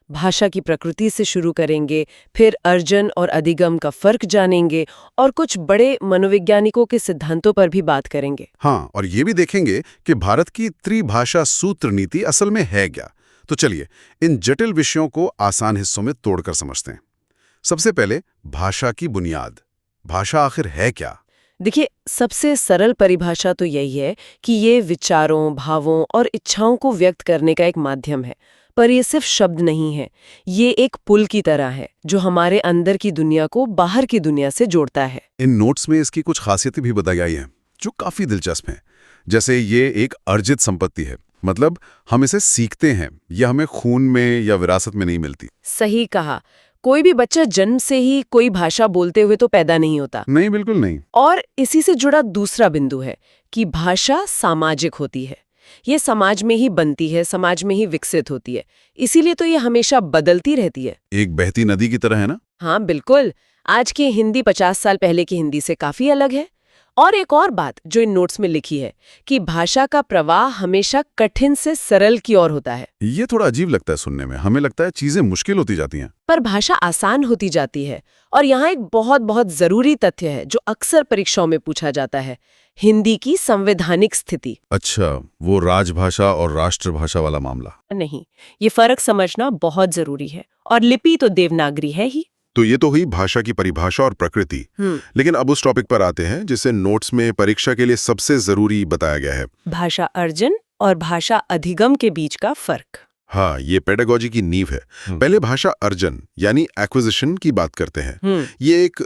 भाषा की प्रकृति से शुरू करेंगे, फिर अर्जन और अधिगम का फर्क जानेंगे और कुछ बड़े मनोवैज्ञानिकों के सिद्धांतों पर भी बात करेंगे। हाँ, और ये भी देखेंगे कि भारत की त्रिभाषा सूत्र नीति असल में है क्या। तो चलिए इन जटिल विषयों को आसान हिस्सों में तोड़कर समझते हैं। सबसे पहले भाषा की बुनियाद। भाषा आखिर है क्या? देखिए, सबसे सरल परिभाषा तो यही है कि ये विचारों, भावों और इच्छाओं को व्यक्त करने का एक माध्यम है। पर ये सिर्फ शब्द नहीं है, ये एक पुल की तरह है जो हमारे अंदर की दुनिया को बाहर की दुनिया से जोड़ता है। इन नोट्स में इसकी कुछ खासियतें भी बताई गई हैं जो काफी दिलचस्प हैं। जैसे ये एक अर्जित संपत्ति है, मतलब हम इसे सीखते हैं, यह हमें खून में या विरासत में नहीं मिलती। सही कहा। कोई भी बच्चा जन्म से ही कोई भाषा बोलते हुए तो पैदा नहीं होता। नहीं, बिल्कुल नहीं। और इसी से जुड़ा दूसरा बिंदु है कि भाषा सामाजिक होती है। ये समाज में ही बनती है, समाज में ही विकसित होती है। इसीलिए तो ये हमेशा बदलती रहती है। एक बहती नदी की तरह है ना? हाँ, बिल्कुल। आज की हिंदी 50 साल पहले की हिंदी से काफी अलग है। और एक और बात जो इन नोट्स में लिखी है कि भाषा का प्रवाह हमेशा कठिन से सरल की ओर होता है। ये थोड़ा अजीब लगता है सुनने में। हमें लगता है चीजें मुश्किल होती जाती हैं। पर भाषा आसान होती जाती है। और यहाँ एक बहुत बहुत जरूरी तथ्य है जो अक्सर परीक्षाओं में पूछा जाता है, हिंदी की संवैधानिक स्थिति। अच्छा, वो राजभाषा और राष्ट्रभाषा वाला मामला। नहीं, ये फर्क समझना बहुत जरूरी है। और लिपि तो देवनागरी है ही। तो ये तो हुई भाषा की परिभाषा और प्रकृति। लेकिन अब उस टॉपिक पर आते हैं जिसे नोट्स में परीक्षा के लिए सबसे जरूरी बताया गया है, भाषा अर्जन और भाषा अधिगम के बीच का फर्क। हाँ, ये पेडागोजी की नींव है। पहले भाषा अर्जन यानी एक्विजिशन की बात करते हैं। ये एक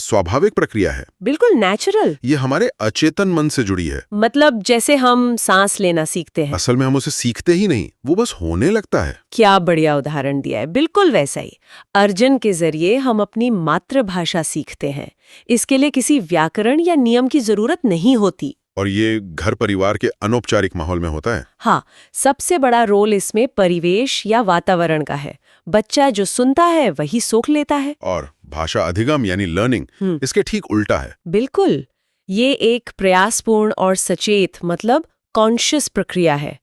स्वाभाविक प्रक्रिया है, बिल्कुल नेचुरल। ये हमारे अचेतन मन से जुड़ी है। मतलब जैसे हम सांस लेना सीखते हैं। असल में हम उसे सीखते ही नहीं, वो बस होने लगता है। क्या बढ़िया उदाहरण दिया है। बिल्कुल वैसा ही अर्जन के जरिए हम अपनी मातृभाषा सीखते हैं। इसके लिए किसी व्याकरण या नियम की जरूरत नहीं होती। और ये घर परिवार के अनौपचारिक माहौल में होता है। हाँ, सबसे बड़ा रोल इसमें परिवेश या वातावरण का है। बच्चा जो सुनता है वही सोख लेता है। और भाषा अधिगम यानी लर्निंग इसके ठीक उल्टा है। बिल्कुल, ये एक प्रयासपूर्ण और सचेत मतलब कॉन्शियस प्रक्रिया है।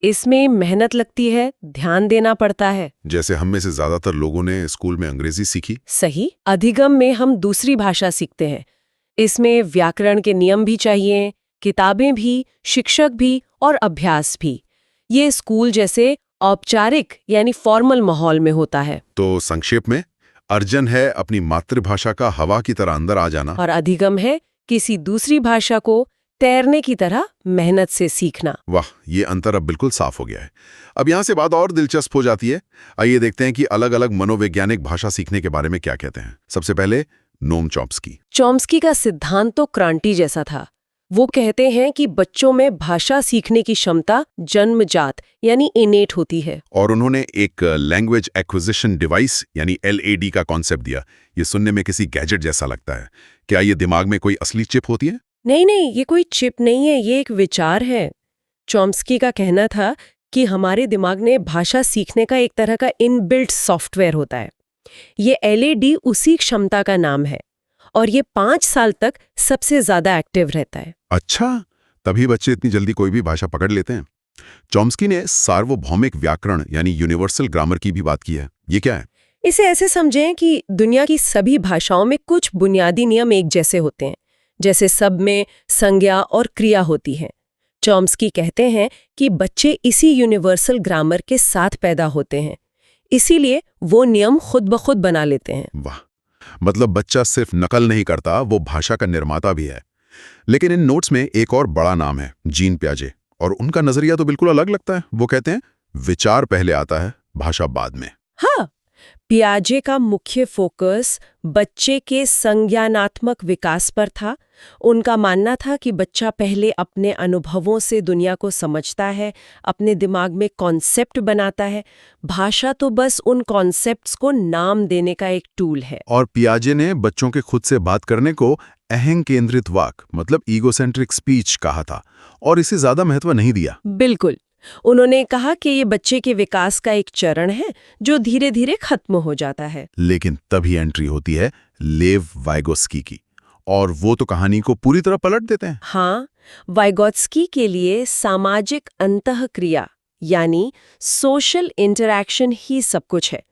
इसमें मेहनत लगती है, ध्यान देना पड़ता है। जैसे हम में से ज्यादातर लोगों ने स्कूल में अंग्रेजी सीखी। सही। अधिगम में हम दूसरी भाषा सीखते हैं। इसमें व्याकरण के नियम भी चाहिए, किताबें भी, शिक्षक भी और अभ्यास भी। ये स्कूल जैसे औपचारिक यानी फॉर्मल माहौल में होता है। तो संक्षेप में अर्जन है अपनी मातृभाषा का हवा की तरह अंदर आ जाना, और अधिगम है किसी दूसरी भाषा को तैरने की तरह मेहनत से सीखना। वाह, ये अंतर अब बिल्कुल साफ हो गया है। अब यहाँ से बात और दिलचस्प हो जाती है। आइए देखते हैं कि अलग अलग मनोवैज्ञानिक भाषा सीखने के बारे में क्या कहते हैं। सबसे पहले नोम चॉम्स्की। चॉम्स्की का सिद्धांत तो क्रांति जैसा था। वो कहते हैं कि बच्चों में भाषा सीखने की क्षमता जन्मजात यानी इनेट होती है। और उन्होंने एक लैंग्वेज एक्विजिशन डिवाइस यानी LAD का कॉन्सेप्ट दिया। ये सुनने में किसी गैजेट जैसा लगता है। क्या ये दिमाग में कोई असली चिप होती है? नहीं, ये कोई चिप नहीं है, ये एक विचार है। चॉम्स्की का कहना था कि हमारे दिमाग में भाषा सीखने का एक तरह का इनबिल्ट सॉफ्टवेयर होता है। ये LAD उसी क्षमता का नाम है और ये 5 साल तक सबसे ज्यादा एक्टिव रहता है। अच्छा, तभी बच्चे इतनी जल्दी कोई भी भाषा पकड़ लेते हैं। चॉम्स्की ने सार्वभौमिक व्याकरण यानी यूनिवर्सल ग्रामर की भी बात की है। ये क्या है? इसे ऐसे समझें कि दुनिया की सभी भाषाओं में कुछ बुनियादी नियम एक जैसे होते हैं, जैसे सब में संज्ञा और क्रिया होती है। चॉम्स्की कहते हैं कि बच्चे इसी यूनिवर्सल ग्रामर के साथ पैदा होते हैं, इसीलिए वो नियम खुद ब खुद बना लेते हैं। वाह, मतलब बच्चा सिर्फ नकल नहीं करता, वो भाषा का निर्माता भी है। लेकिन इन नोट्स में एक और बड़ा नाम है, जीन प्याजे, और उनका नजरिया तो बिल्कुल अलग लगता है। वो कहते हैं विचार पहले आता है, भाषा बाद में। हाँ, पियाजे का मुख्य फोकस बच्चे के संज्ञानात्मक विकास पर था। उनका मानना था कि बच्चा पहले अपने अनुभवों से दुनिया को समझता है, अपने दिमाग में कॉन्सेप्ट बनाता है। भाषा तो बस उन कॉन्सेप्ट्स को नाम देने का एक टूल है। और पियाजे ने बच्चों के खुद से बात करने को अहं केंद्रित वाक मतलब ईगोसेंट्रिक स्पीच कहा था और इसे ज्यादा महत्व नहीं दिया। बिल्कुल, उन्होंने कहा कि ये बच्चे के विकास का एक चरण है जो धीरे धीरे खत्म हो जाता है। लेकिन तभी एंट्री होती है लेव वाइगोत्स्की की, और वो तो कहानी को पूरी तरह पलट देते हैं। हाँ, वाइगोत्स्की के लिए सामाजिक अंतःक्रिया यानी सोशल इंटरैक्शन ही सब कुछ है।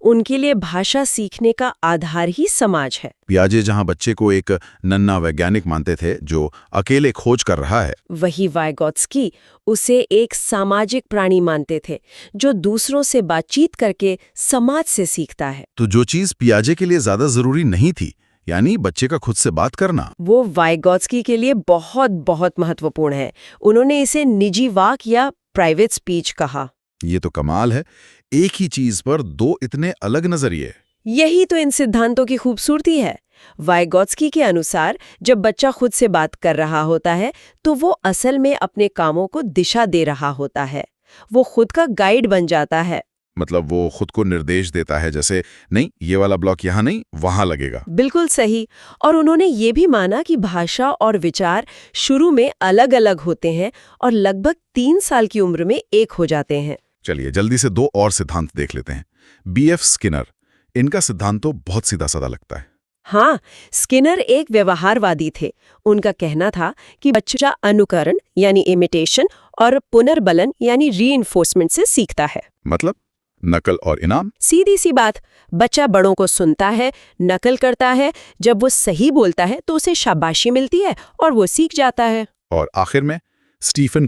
उनके लिए भाषा सीखने का आधार ही समाज है। पियाजे जहां बच्चे को एक नन्हा वैज्ञानिक मानते थे जो अकेले खोज कर रहा है, वही वाइगोत्स्की उसे एक सामाजिक प्राणी मानते थे जो दूसरों से बातचीत करके समाज से सीखता है। तो जो चीज पियाजे के लिए ज्यादा जरूरी नहीं थी, यानी बच्चे का खुद से बात करना, वो वाइगोत्स्की के लिए बहुत बहुत महत्वपूर्ण है। उन्होंने इसे निजी वाक या प्राइवेट स्पीच कहा। ये तो कमाल है, एक ही चीज पर दो इतने अलग नजरिए। यही तो इन सिद्धांतों की खूबसूरती है। वाइगोत्स्की के अनुसार जब बच्चा खुद से बात कर रहा होता है तो वो असल में अपने कामों को दिशा दे रहा होता है। वो खुद का गाइड बन जाता है। मतलब वो खुद को निर्देश देता है, जैसे नहीं ये वाला ब्लॉक यहाँ नहीं वहां लगेगा। बिल्कुल सही। और उन्होंने ये भी माना कि भाषा और विचार शुरू में अलग अलग होते हैं और लगभग 3 साल की उम्र में एक हो जाते हैं। चलिए जल्दी से दो और सिद्धांत देख लेते हैं। बीएफ स्किनर, इनका सिद्धांत तो बहुत सीधा साधा लगता है। हाँ, स्किनर एक व्यवहारवादी थे। उनका कहना था कि बच्चा अनुकरण यानी इमिटेशन और पुनर्बलन यानी रीइंफोर्समेंट से सीखता है। मतलब नकल और इनाम। सीधी सी बात, बच्चा बड़ों को सुनता है, नकल करता है, जब वो सही बोलता है तो उसे शाबाशी मिलती है और वो सीख जाता है। और आखिर में स्टीफन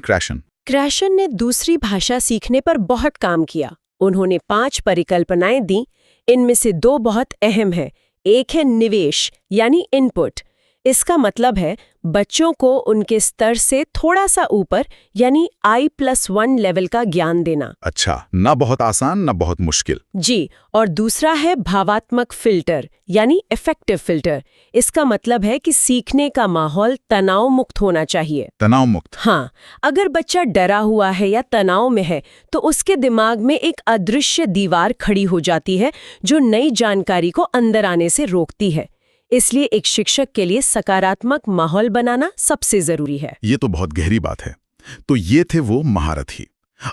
क्रैशन ने दूसरी भाषा सीखने पर बहुत काम किया। उन्होंने 5 परिकल्पनाएं दी। इनमें से 2 बहुत अहम है। एक है निवेश यानी इनपुट। इसका मतलब है बच्चों को उनके स्तर से थोड़ा सा ऊपर यानी I+1 लेवल का ज्ञान देना। अच्छा, ना बहुत आसान ना बहुत मुश्किल। जी। और दूसरा है भावात्मक फिल्टर यानी इफेक्टिव फिल्टर। इसका मतलब है कि सीखने का माहौल तनाव मुक्त होना चाहिए। तनाव मुक्त। हाँ, अगर बच्चा डरा हुआ है या तनाव में है तो उसके दिमाग में एक अदृश्य दीवार खड़ी हो जाती है जो नई जानकारी को अंदर आने से रोकती है। इसलिए एक शिक्षक के लिए सकारात्मक माहौल बनाना सबसे जरूरी है। ये तो बहुत गहरी बात है। तो ये थे वो महारथी।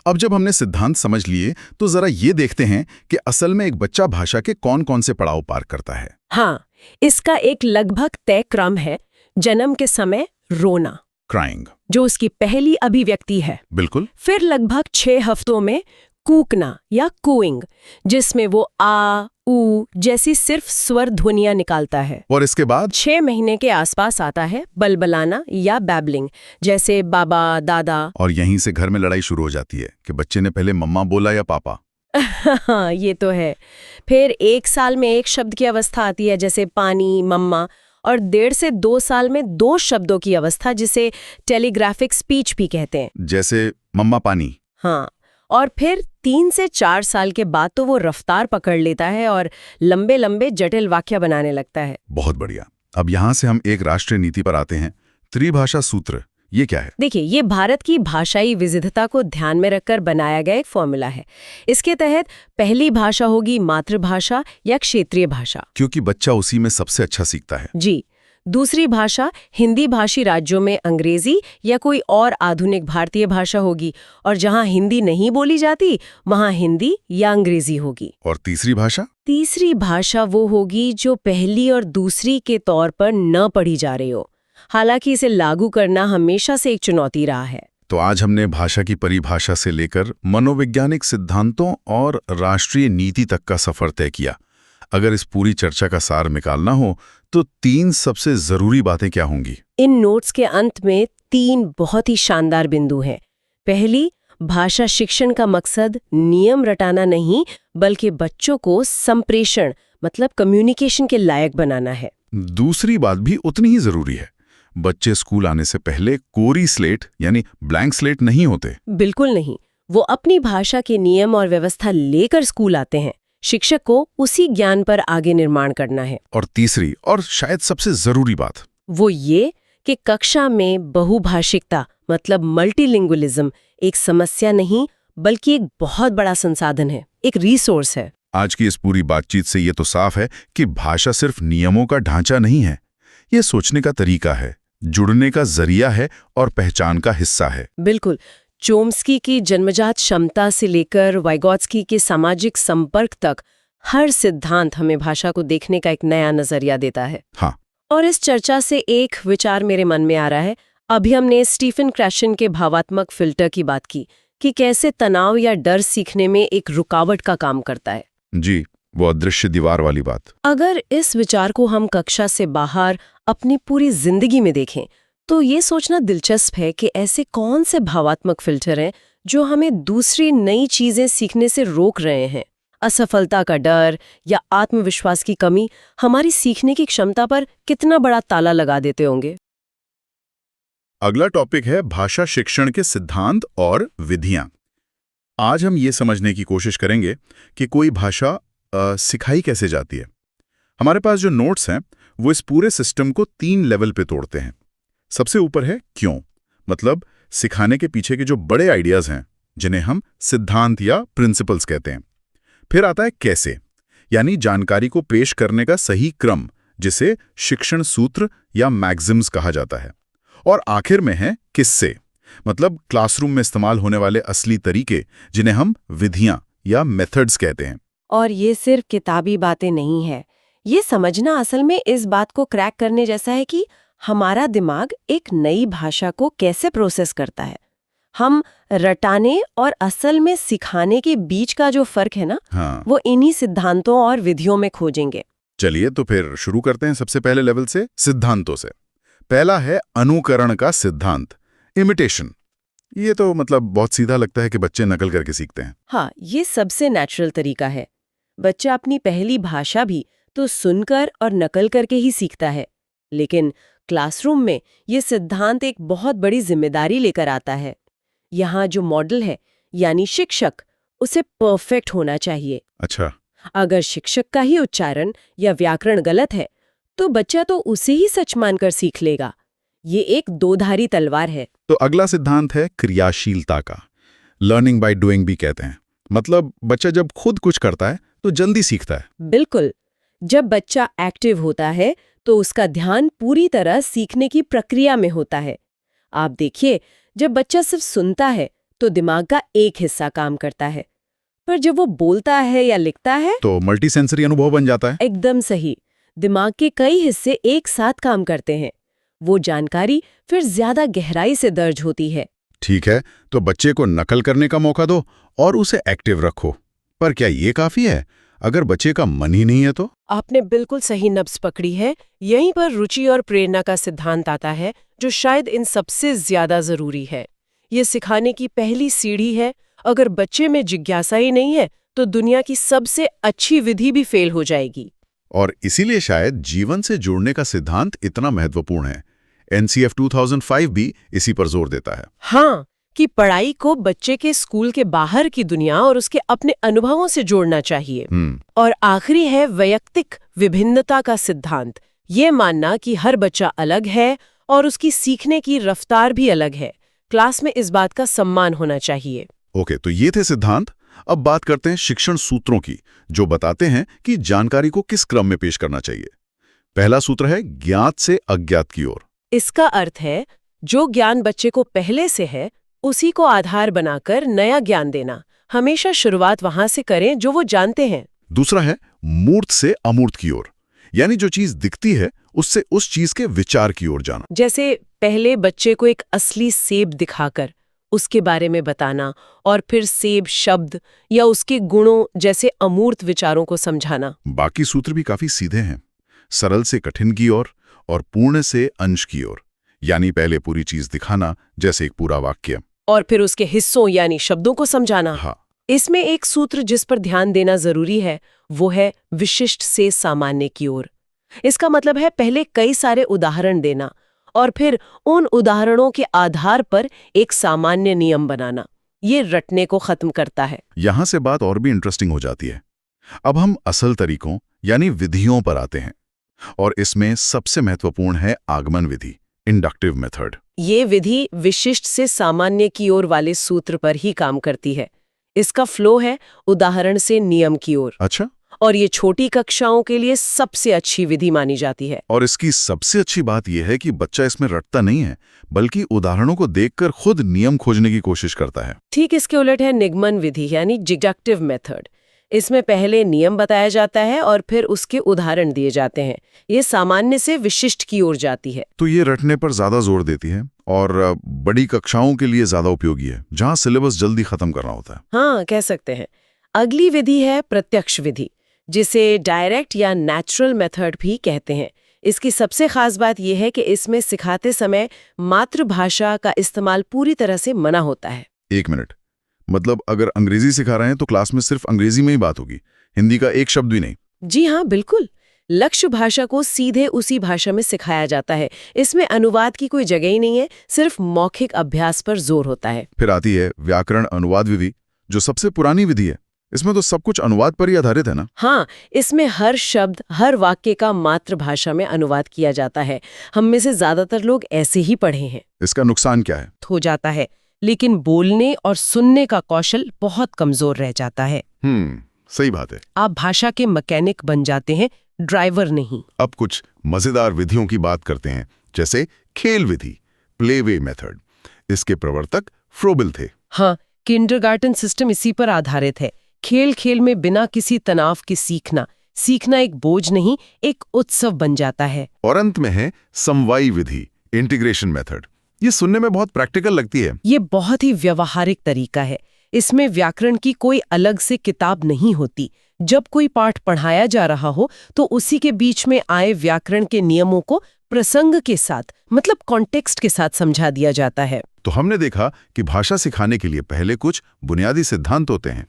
अब जब हमने सिद्धांत समझ लिए तो जरा ये देखते हैं कि असल में एक बच्चा भाषा के कौन-कौन से पड़ाव पार करता है। हाँ, इसका एक लगभग तय क्रम है। जन्म के समय रोना, क्राइंग, जो उसकी पहली अभिव्यक्ति है। बिल्कुल। फिर लगभग 6 हफ्तों में कूकना या कूइंग, जिसमें वो आ ऊ जैसी सिर्फ स्वर ध्वनियां निकालता है। और इसके बाद 6 महीने के आसपास आता है बलबलाना या बैबलिंग, जैसे बाबा दादा। और यहीं से घर में लड़ाई शुरू हो जाती है कि बच्चे ने पहले मम्मा बोला या पापा। हाँ, ये तो है। फिर 1 साल में एक शब्द की अवस्था आती है, जैसे पानी, मम्मा। और 1.5 से 2 साल में 2 शब्दों की अवस्था, जिसे टेलीग्राफिक स्पीच भी कहते हैं, जैसे मम्मा पानी। हाँ। और फिर 3 से 4 साल के बाद तो वो रफ्तार पकड़ लेता है और लंबे लंबे जटिल वाक्य बनाने लगता है। बहुत बढ़िया। अब यहाँ से हम एक राष्ट्रीय नीति पर आते हैं। त्रिभाषा सूत्र, ये क्या है? देखिए, ये भारत की भाषाई विविधता को ध्यान में रखकर बनाया गया एक फॉर्मूला है। इसके तहत पहली भाषा होगी मातृभाषा या क्षेत्रीय भाषा, क्योंकि बच्चा उसी में सबसे अच्छा सीखता है। जी। दूसरी भाषा हिंदी भाषी राज्यों में अंग्रेजी या कोई और आधुनिक भारतीय भाषा होगी, और जहां हिंदी नहीं बोली जाती वहां हिंदी या अंग्रेजी होगी। और तीसरी भाषा? तीसरी भाषा वो होगी जो पहली और दूसरी के तौर पर न पढ़ी जा रही हो। हालांकि इसे लागू करना हमेशा से एक चुनौती रहा है। तो आज हमने भाषा की परिभाषा से लेकर मनोवैज्ञानिक सिद्धांतों और राष्ट्रीय नीति तक का सफर तय किया। अगर इस पूरी चर्चा का सार निकालना हो तो 3 सबसे जरूरी बातें क्या होंगी? इन नोट्स के अंत में 3 बहुत ही शानदार बिंदु हैं। पहली, भाषा शिक्षण का मकसद नियम रटाना नहीं, बल्कि बच्चों को संप्रेषण मतलब कम्युनिकेशन के लायक बनाना है। दूसरी बात भी उतनी ही जरूरी है। बच्चे स्कूल आने से पहले कोरी स्लेट यानी ब्लैंक स्लेट नहीं होते। बिल्कुल नहीं। वो अपनी भाषा के नियम और व्यवस्था लेकर स्कूल आते हैं। शिक्षक को उसी ज्ञान पर आगे निर्माण करना है। और तीसरी और शायद सबसे जरूरी बात वो ये कि कक्षा में बहुभाषिकता मतलब मल्टीलिंगुअलिज्म एक समस्या नहीं, बल्कि एक बहुत बड़ा संसाधन है, एक रिसोर्स है। आज की इस पूरी बातचीत से ये तो साफ है कि भाषा सिर्फ नियमों का ढांचा नहीं है। ये सोचने का तरीका है, जुड़ने का जरिया है और पहचान का हिस्सा है। बिल्कुल। चोम्स्की की जन्मजात क्षमता से लेकर वाइगोत्स्की के सामाजिक संपर्क तक हर सिद्धांत हमें भाषा को देखने का एक नया नजरिया देता है। हाँ। और इस चर्चा से एक विचार मेरे मन में आ रहा है। अभी हमने स्टीफन क्रैशन के भावात्मक फिल्टर की बात की, कि कैसे तनाव या डर सीखने में एक रुकावट का काम करता है। जी, वो अदृश्य दीवार वाली बात। अगर इस विचार को हम कक्षा से बाहर अपनी पूरी जिंदगी में देखें तो ये सोचना दिलचस्प है कि ऐसे कौन से भावात्मक फिल्टर हैं जो हमें दूसरी नई चीजें सीखने से रोक रहे हैं। असफलता का डर या आत्मविश्वास की कमी हमारी सीखने की क्षमता पर कितना बड़ा ताला लगा देते होंगे। अगला टॉपिक है भाषा शिक्षण के सिद्धांत और विधियां। आज हम ये समझने की कोशिश करेंगे कि कोई भाषा सिखाई कैसे जाती है। हमारे पास जो नोट्स हैं वो इस पूरे सिस्टम को 3 लेवल पे तोड़ते हैं। सबसे ऊपर है क्यों, मतलब सिखाने के पीछे के जो बड़े आइडियाज हैं जिन्हें हम सिद्धांत या प्रिंसिपल्स कहते हैं। फिर आता है कैसे, यानी जानकारी को पेश करने का सही क्रम, जिसे शिक्षण सूत्र या मैक्सिम्स कहा जाता है। और आखिर में है किससे, मतलब क्लासरूम में इस्तेमाल होने वाले असली तरीके, जिन्हें हम विधियां या मेथड्स कहते हैं। और ये सिर्फ किताबी बातें नहीं है, ये समझना असल में इस बात को क्रैक करने जैसा है कि हमारा दिमाग एक नई भाषा को कैसे प्रोसेस करता है। हम रटाने और असल में सिखाने के बीच का जो फर्क है ना, हाँ। वो इन्हीं सिद्धांतों और विधियों में खोजेंगे। चलिए तो फिर शुरू करते हैं सबसे पहले लेवल से, सिद्धांतों से। पहला है अनुकरण का सिद्धांत, इमिटेशन। ये तो मतलब बहुत सीधा लगता है कि बच्चे नकल करके सीखते हैं। हाँ, ये सबसे नेचुरल तरीका है। बच्चा अपनी पहली भाषा भी तो सुनकर और नकल करके ही सीखता है, लेकिन क्लासरूम में ये सिद्धांत एक बहुत बड़ी जिम्मेदारी लेकर आता है। यहाँ जो मॉडल है यानी शिक्षक, उसे परफेक्ट होना चाहिए। अच्छा। अगर शिक्षक का ही उच्चारण या व्याकरण गलत है तो बच्चा तो उसे ही सच मानकर सीख लेगा। ये एक दोधारी तलवार है। तो अगला सिद्धांत है क्रियाशीलता का, लर्निंग बाय डूइंग भी कहते हैं। मतलब बच्चा जब खुद कुछ करता है तो जल्दी सीखता है। बिल्कुल, जब बच्चा एक्टिव होता है तो उसका ध्यान पूरी तरह सीखने की प्रक्रिया में होता है। आप देखिए, जब बच्चा सिर्फ सुनता है तो दिमाग का एक हिस्सा काम करता है, पर जब वो बोलता है या लिखता है तो मल्टीसेंसरी अनुभव बन जाता है। एकदम सही, दिमाग के कई हिस्से एक साथ काम करते हैं। वो जानकारी फिर ज्यादा गहराई से दर्ज होती है। ठीक है, तो बच्चे को नकल करने का मौका दो और उसे एक्टिव रखो। पर क्या ये काफी है अगर बच्चे का मन ही नहीं है तो? आपने बिल्कुल सही नब्ज पकड़ी है। यहीं पर रुचि और प्रेरणा का सिद्धांत आता है, जो शायद इन सबसे ज्यादा जरूरी है। ये सिखाने की पहली सीढ़ी है। अगर बच्चे में जिज्ञासा ही नहीं है तो दुनिया की सबसे अच्छी विधि भी फेल हो जाएगी। और इसीलिए शायद जीवन से जुड़ने का सिद्धांत इतना महत्वपूर्ण है। NCF 2005 भी इसी पर जोर देता है। हाँ, कि पढ़ाई को बच्चे के स्कूल के बाहर की दुनिया और उसके अपने अनुभवों से जोड़ना चाहिए। और आखिरी है वैयक्तिक विभिन्नता का सिद्धांत। ये मानना कि हर बच्चा अलग है और उसकी सीखने की रफ्तार भी अलग है। क्लास में इस बात का सम्मान होना चाहिए। ओके, तो ये थे सिद्धांत। अब बात करते हैं शिक्षण सूत्रों की, जो बताते हैं कि जानकारी को किस क्रम में पेश करना चाहिए। पहला सूत्र है ज्ञात से अज्ञात की ओर। इसका अर्थ है जो ज्ञान बच्चे को पहले से है उसी को आधार बनाकर नया ज्ञान देना। हमेशा शुरुआत वहां से करें जो वो जानते हैं। दूसरा है मूर्त से अमूर्त की ओर, यानी जो चीज दिखती है उससे उस चीज के विचार की ओर जाना। जैसे पहले बच्चे को एक असली सेब दिखाकर उसके बारे में बताना और फिर सेब शब्द या उसके गुणों जैसे अमूर्त विचारों को समझाना। बाकी सूत्र भी काफी सीधे हैं, सरल से कठिन की ओर और पूर्ण से अंश की ओर। यानी पहले पूरी चीज दिखाना, जैसे एक पूरा वाक्य, और फिर उसके हिस्सों यानी शब्दों को समझाना। हाँ। इसमें एक सूत्र जिस पर ध्यान देना जरूरी है वो है विशिष्ट से सामान्य की ओर। इसका मतलब है पहले कई सारे उदाहरण देना और फिर उन उदाहरणों के आधार पर एक सामान्य नियम बनाना। ये रटने को खत्म करता है। यहां से बात और भी इंटरेस्टिंग हो जाती है। अब हम असल तरीकों यानी विधियों पर आते हैं, और इसमें सबसे महत्वपूर्ण है आगमन विधि, इंडक्टिव मेथड। ये विधि विशिष्ट से सामान्य की ओर वाले सूत्र पर ही काम करती है। इसका फ्लो है उदाहरण से नियम की ओर। अच्छा। और ये छोटी कक्षाओं के लिए सबसे अच्छी विधि मानी जाती है। और इसकी सबसे अच्छी बात यह है कि बच्चा इसमें रटता नहीं है, बल्कि उदाहरणों को देखकर खुद नियम खोजने की कोशिश करता है। ठीक इसके उलट है निगमन विधि यानी डिडक्टिव मेथड। इसमें पहले नियम बताया जाता है और फिर उसके उदाहरण दिए जाते हैं। ये सामान्य से विशिष्ट की ओर जाती है। तो ये रटने पर ज्यादा जोर देती है और बड़ी कक्षाओं के लिए ज्यादा उपयोगी है, जहां सिलेबस जल्दी खत्म करना होता है। हाँ, कह सकते हैं। अगली विधि है प्रत्यक्ष विधि, जिसे डायरेक्ट या नेचुरल मेथड भी कहते हैं। इसकी सबसे खास बात यह है कि इसमें सिखाते समय मातृभाषा का इस्तेमाल पूरी तरह से मना होता है। 1 मिनट, मतलब अगर अंग्रेजी सिखा रहे हैं तो क्लास में सिर्फ अंग्रेजी में ही बात होगी, हिंदी का एक शब्द भी नहीं? जी हाँ, बिल्कुल। लक्ष्य भाषा को सीधे उसी भाषा में सिखाया जाता है। इसमें अनुवाद की कोई जगह ही नहीं है, सिर्फ मौखिक अभ्यास पर जोर होता है। फिर आती है व्याकरण अनुवाद विधि, जो सबसे पुरानी विधि है। इसमें तो सब कुछ अनुवाद पर ही आधारित है ना? हाँ, इसमें हर शब्द, हर वाक्य का मातृभाषा में अनुवाद किया जाता है। हम में से ज्यादातर लोग ऐसे ही पढ़े हैं। इसका नुकसान क्या है? हो जाता है, लेकिन बोलने और सुनने का कौशल बहुत कमजोर रह जाता है। सही बात है। आप भाषा के मैकेनिक बन जाते हैं, ड्राइवर नहीं। अब कुछ मजेदार विधियों की बात करते हैं, जैसे खेल विधि, प्लेवे मेथड। इसके प्रवर्तक फ्रोबेल थे। हाँ, किंडरगार्टन सिस्टम इसी पर आधारित है। खेल खेल में बिना किसी तनाव के सीखना एक बोझ नहीं, एक उत्सव बन जाता है। और अंत में है समवायी विधि, इंटीग्रेशन मेथड। ये सुनने में बहुत प्रैक्टिकल लगती है। ये बहुत ही व्यवहारिक तरीका है। इसमें व्याकरण की कोई अलग से किताब नहीं होती। जब कोई पाठ पढ़ाया जा रहा हो तो उसी के बीच में आए व्याकरण के नियमों को प्रसंग के साथ, मतलब कॉन्टेक्स्ट के साथ समझा दिया जाता है। तो हमने देखा कि भाषा सिखाने के लिए पहले कुछ बुनियादी सिद्धांत होते हैं,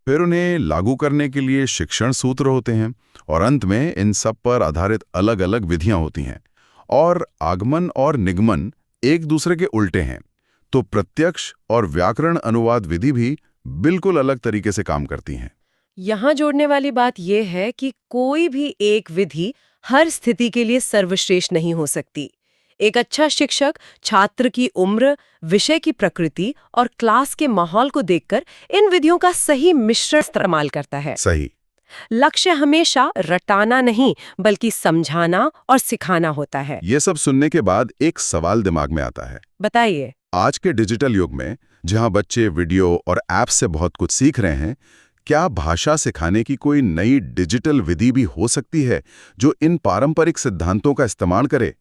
फिर उन्हें लागू करने के लिए शिक्षण सूत्र होते हैं, और अंत में इन सब पर आधारित अलग अलग विधियां होती हैं। और आगमन और निगमन एक दूसरे के उल्टे हैं, तो प्रत्यक्ष और व्याकरण अनुवाद विधि भी बिल्कुल अलग तरीके से काम करती हैं। यहाँ जोड़ने वाली बात यह है कि कोई भी एक विधि हर स्थिति के लिए सर्वश्रेष्ठ नहीं हो सकती। एक अच्छा शिक्षक छात्र की उम्र, विषय की प्रकृति और क्लास के माहौल को देखकर इन विधियों का सही मिश्रण इस्तेमाल करता है। सही। लक्ष्य हमेशा रटाना नहीं, बल्कि समझाना और सिखाना होता है। ये सब सुनने के बाद एक सवाल दिमाग में आता है। बताइए। आज के डिजिटल युग में, जहां बच्चे वीडियो और ऐप से बहुत कुछ सीख रहे हैं, क्या भाषा सिखाने की कोई नई डिजिटल विधि भी हो सकती है जो इन पारंपरिक सिद्धांतों का इस्तेमाल करे,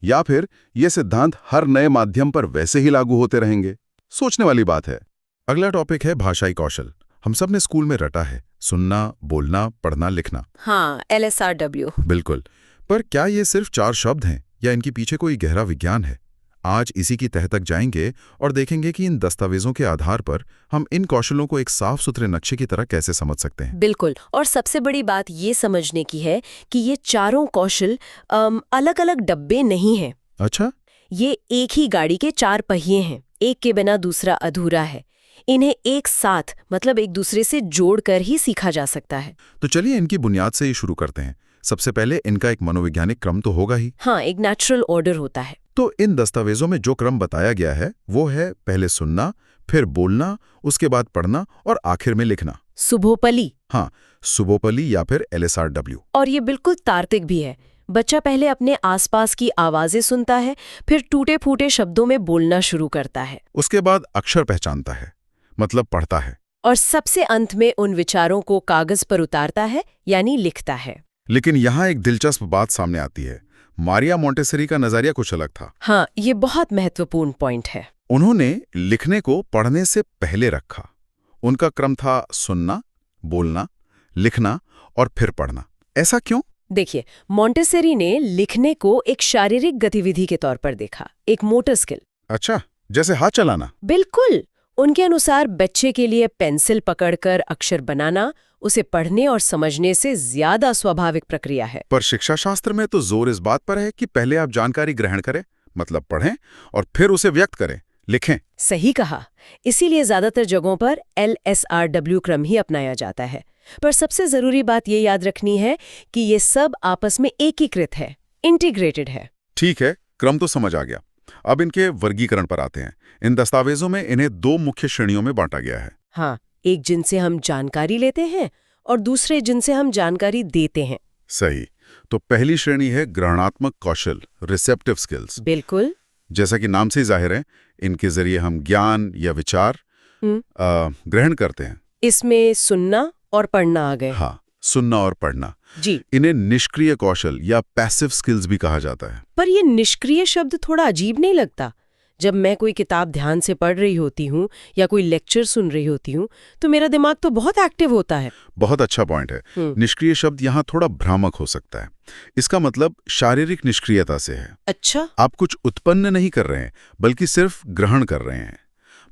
या फिर ये सिद्धांत हर नए माध्यम पर वैसे ही लागू होते रहेंगे? सोचने वाली बात है। अगला टॉपिक है भाषाई कौशल। हम सब ने स्कूल में रटा है, सुनना, बोलना, पढ़ना, लिखना। हाँ, LSRW। बिल्कुल। पर क्या ये सिर्फ 4 शब्द हैं या इनके पीछे कोई गहरा विज्ञान है? आज इसी की तह तक जाएंगे और देखेंगे कि इन दस्तावेजों के आधार पर हम इन कौशलों को एक साफ सुथरे नक्शे की तरह कैसे समझ सकते हैं। बिल्कुल। और सबसे बड़ी बात ये समझने की है कि ये चारों कौशल अलग अलग डब्बे नहीं हैं। अच्छा। ये एक ही गाड़ी के 4 पहिए हैं, एक के बिना दूसरा अधूरा है। इन्हें एक साथ, मतलब एक दूसरे से जोड़कर ही सीखा जा सकता है। तो चलिए इनकी बुनियाद से ही शुरू करते हैं। सबसे पहले इनका एक मनोवैज्ञानिक क्रम तो होगा ही। हाँ, एक नेचुरल ऑर्डर होता है। तो इन दस्तावेजों में जो क्रम बताया गया है वो है पहले सुनना, फिर बोलना, उसके बाद पढ़ना और आखिर में लिखना। सुबोपली। हाँ, सुबोपली या फिर LSRW। और ये बिल्कुल तार्किक भी है। बच्चा पहले अपने आसपास की आवाजें सुनता है, फिर टूटे फूटे शब्दों में बोलना शुरू करता है। उसके बाद अक्षर पहचानता है, मतलब पढ़ता है, और सबसे अंत में उन विचारों को कागज पर उतारता है, यानी लिखता है। लेकिन यहाँ एक दिलचस्प बात सामने आती है। मारिया मोंटेसरी का नजरिया कुछ अलग था। हाँ, ये बहुत महत्वपूर्ण पॉइंट है। उन्होंने लिखने को पढ़ने से पहले रखा। उनका क्रम था सुनना, बोलना, लिखना और फिर पढ़ना। ऐसा क्यों? देखिए, मोंटेसरी ने लिखने को एक शारीरिक गतिविधि के तौर पर देखा, एक मोटर स्किल। अच्छा, जैसे हाथ चलाना। बिल्कुल। उनके अनुसार बच्चे के लिए पेंसिल पकड़कर अक्षर बनाना उसे पढ़ने और समझने से ज्यादा स्वाभाविक प्रक्रिया है। पर शिक्षा शास्त्र में तो जोर इस बात पर है कि पहले आप जानकारी ग्रहण करें, मतलब पढ़ें, और फिर उसे व्यक्त करें, लिखें। सही कहा। इसीलिए ज्यादातर जगहों पर LSRW क्रम ही अपनाया जाता है। पर सबसे जरूरी बात ये याद रखनी है कि ये सब आपस में एकीकृत है, इंटीग्रेटेड है। ठीक है, क्रम तो समझ आ गया। अब इनके वर्गीकरण पर आते हैं। इन दस्तावेजों में इन्हें 2 मुख्य श्रेणियों में बांटा गया है। हाँ, एक जिनसे हम जानकारी लेते हैं और दूसरे जिनसे हम जानकारी देते हैं। सही। तो पहली श्रेणी है ग्रहणात्मक कौशल, रिसेप्टिव स्किल्स। बिल्कुल। जैसा कि नाम से ही जाहिर है, इनके जरिए हम ज्ञान या विचार ग्रहण करते हैं। इसमें सुनना और पढ़ना आ गए। हाँ, सुनना और पढ़ना जी। इन्हें निष्क्रिय कौशल या पैसिव स्किल्स भी कहा जाता है। पर ये निष्क्रिय शब्द थोड़ा अजीब नहीं लगता? जब मैं कोई किताब ध्यान से पढ़ रही होती हूँ या कोई लेक्चर सुन रही होती हूँ तो मेरा दिमाग तो बहुत एक्टिव होता है। बहुत अच्छा पॉइंट है। निष्क्रिय शब्द यहाँ थोड़ा भ्रामक हो सकता है। इसका मतलब शारीरिक निष्क्रियता से है। अच्छा। आप कुछ उत्पन्न नहीं कर रहे हैं बल्कि सिर्फ ग्रहण कर रहे हैं।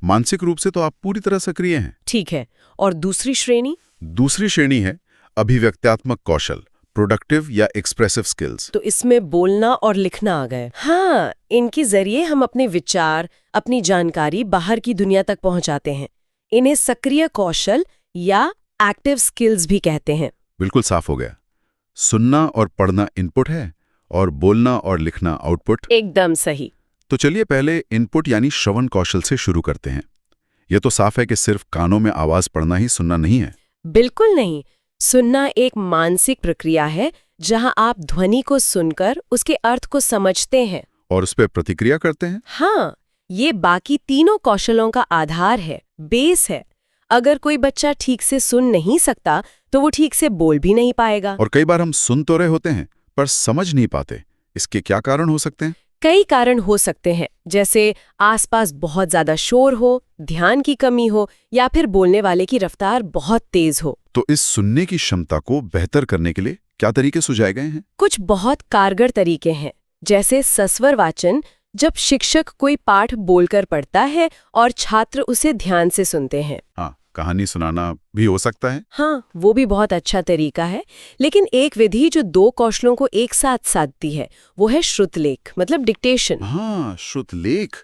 मानसिक रूप से तो आप पूरी तरह सक्रिय हैं। ठीक है। और दूसरी श्रेणी? दूसरी श्रेणी है अभिव्यक्त्यात्मक कौशल, प्रोडक्टिव या एक्सप्रेसिव स्किल्स। तो इसमें बोलना और लिखना आ गए। हाँ, इनके जरिए हम अपने विचार, अपनी जानकारी बाहर की दुनिया तक पहुंचाते हैं। इन्हें सक्रिय कौशल या एक्टिव स्किल्स भी कहते हैं। बिल्कुल साफ हो गया। सुनना और पढ़ना इनपुट है और बोलना और लिखना आउटपुट। एकदम सही। तो चलिए पहले इनपुट यानी श्रवण कौशल से शुरू करते हैं। यह तो साफ है कि सिर्फ कानों में आवाज पढ़ना ही सुनना नहीं है। बिल्कुल नहीं। सुनना एक मानसिक प्रक्रिया है जहां आप ध्वनि को सुनकर उसके अर्थ को समझते हैं और उस पर प्रतिक्रिया करते हैं। हाँ, ये बाकी तीनों कौशलों का आधार है, बेस है। अगर कोई बच्चा ठीक से सुन नहीं सकता तो वो ठीक से बोल भी नहीं पाएगा। और कई बार हम सुन तो रहे होते हैं पर समझ नहीं पाते। इसके क्या कारण हो सकते हैं? कई कारण हो सकते हैं, जैसे आसपास बहुत ज्यादा शोर हो, ध्यान की कमी हो या फिर बोलने वाले की रफ्तार बहुत तेज हो। तो इस सुनने की क्षमता को बेहतर करने के लिए क्या तरीके सुझाए गए हैं? कुछ बहुत कारगर तरीके हैं, जैसे सस्वर वाचन। जब शिक्षक कोई पाठ बोलकर पढ़ता है और छात्र उसे ध्यान से सुनते हैं। हाँ, कहानी सुनाना भी हो सकता है। हाँ, वो भी बहुत अच्छा तरीका है। लेकिन एक विधि जो दो कौशलों को एक साथ साधती है वो है श्रुतलेख, मतलब डिक्टेशन। हाँ, श्रुतलेख।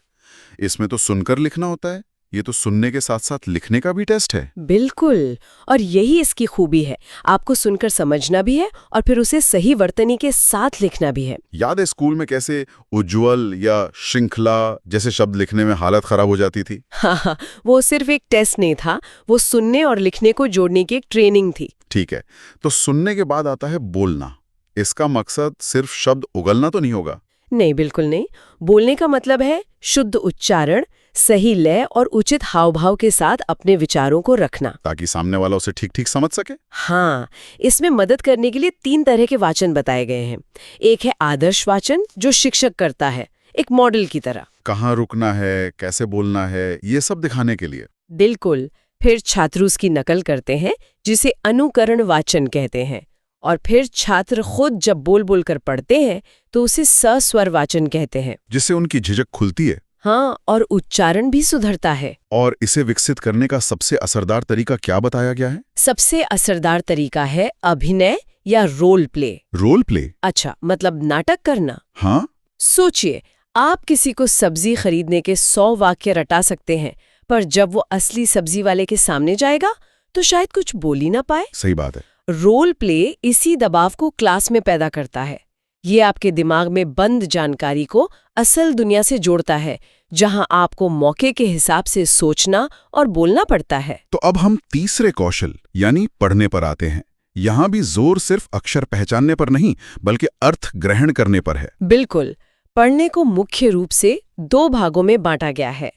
इसमें तो सुनकर लिखना होता है। ये तो सुनने के साथ साथ लिखने का भी टेस्ट है। बिल्कुल। और यही इसकी खूबी है। आपको सुनकर समझना भी है और फिर उसे सही वर्तनी के साथ लिखना भी है। याद है स्कूल में कैसे उज्ज्वल या श्रृंखला जैसे शब्द लिखने में हालत खराब हो जाती थी? हाँ, वो सिर्फ एक टेस्ट नहीं था, वो सुनने और लिखने को जोड़ने की एक ट्रेनिंग थी। ठीक है, तो सुनने के बाद आता है बोलना। इसका मकसद सिर्फ शब्द उगलना तो नहीं होगा? नहीं, बिल्कुल नहीं। बोलने का मतलब है शुद्ध उच्चारण, सही लय और उचित हाव भाव के साथ अपने विचारों को रखना, ताकि सामने वाला उसे ठीक ठीक समझ सके। हाँ, इसमें मदद करने के लिए 3 तरह के वाचन बताए गए हैं। एक है आदर्श वाचन, जो शिक्षक करता है, एक मॉडल की तरह। कहाँ रुकना है, कैसे बोलना है, ये सब दिखाने के लिए। बिल्कुल। फिर छात्र उसकी नकल करते हैं, जिसे अनुकरण वाचन कहते हैं। और फिर छात्र खुद जब बोल बोल कर पढ़ते हैं तो उसे सस्वर वाचन कहते हैं, जिससे उनकी झिझक खुलती है। हाँ, और उच्चारण भी सुधरता है। और इसे विकसित करने का सबसे असरदार तरीका क्या बताया गया है? सबसे असरदार तरीका है अभिनय या रोल प्ले। Role play? अच्छा, मतलब नाटक करना। हाँ। सोचिए, आप किसी को सब्जी खरीदने के 100 वाक्य रटा सकते हैं, पर जब वो असली सब्जी वाले के सामने जाएगा तो शायद कुछ बोल ही ना पाए। सही बात है। रोल प्ले इसी दबाव को क्लास में पैदा करता है। ये आपके दिमाग में बंद जानकारी को असल दुनिया से जोड़ता है, जहां आपको मौके के हिसाब से सोचना और बोलना पड़ता है। तो अब हम तीसरे कौशल यानी पढ़ने पर आते हैं। यहाँ भी जोर सिर्फ अक्षर पहचानने पर नहीं, बल्कि अर्थ ग्रहण करने पर है। बिल्कुल। पढ़ने को मुख्य रूप से 2 भागों में बांटा गया है।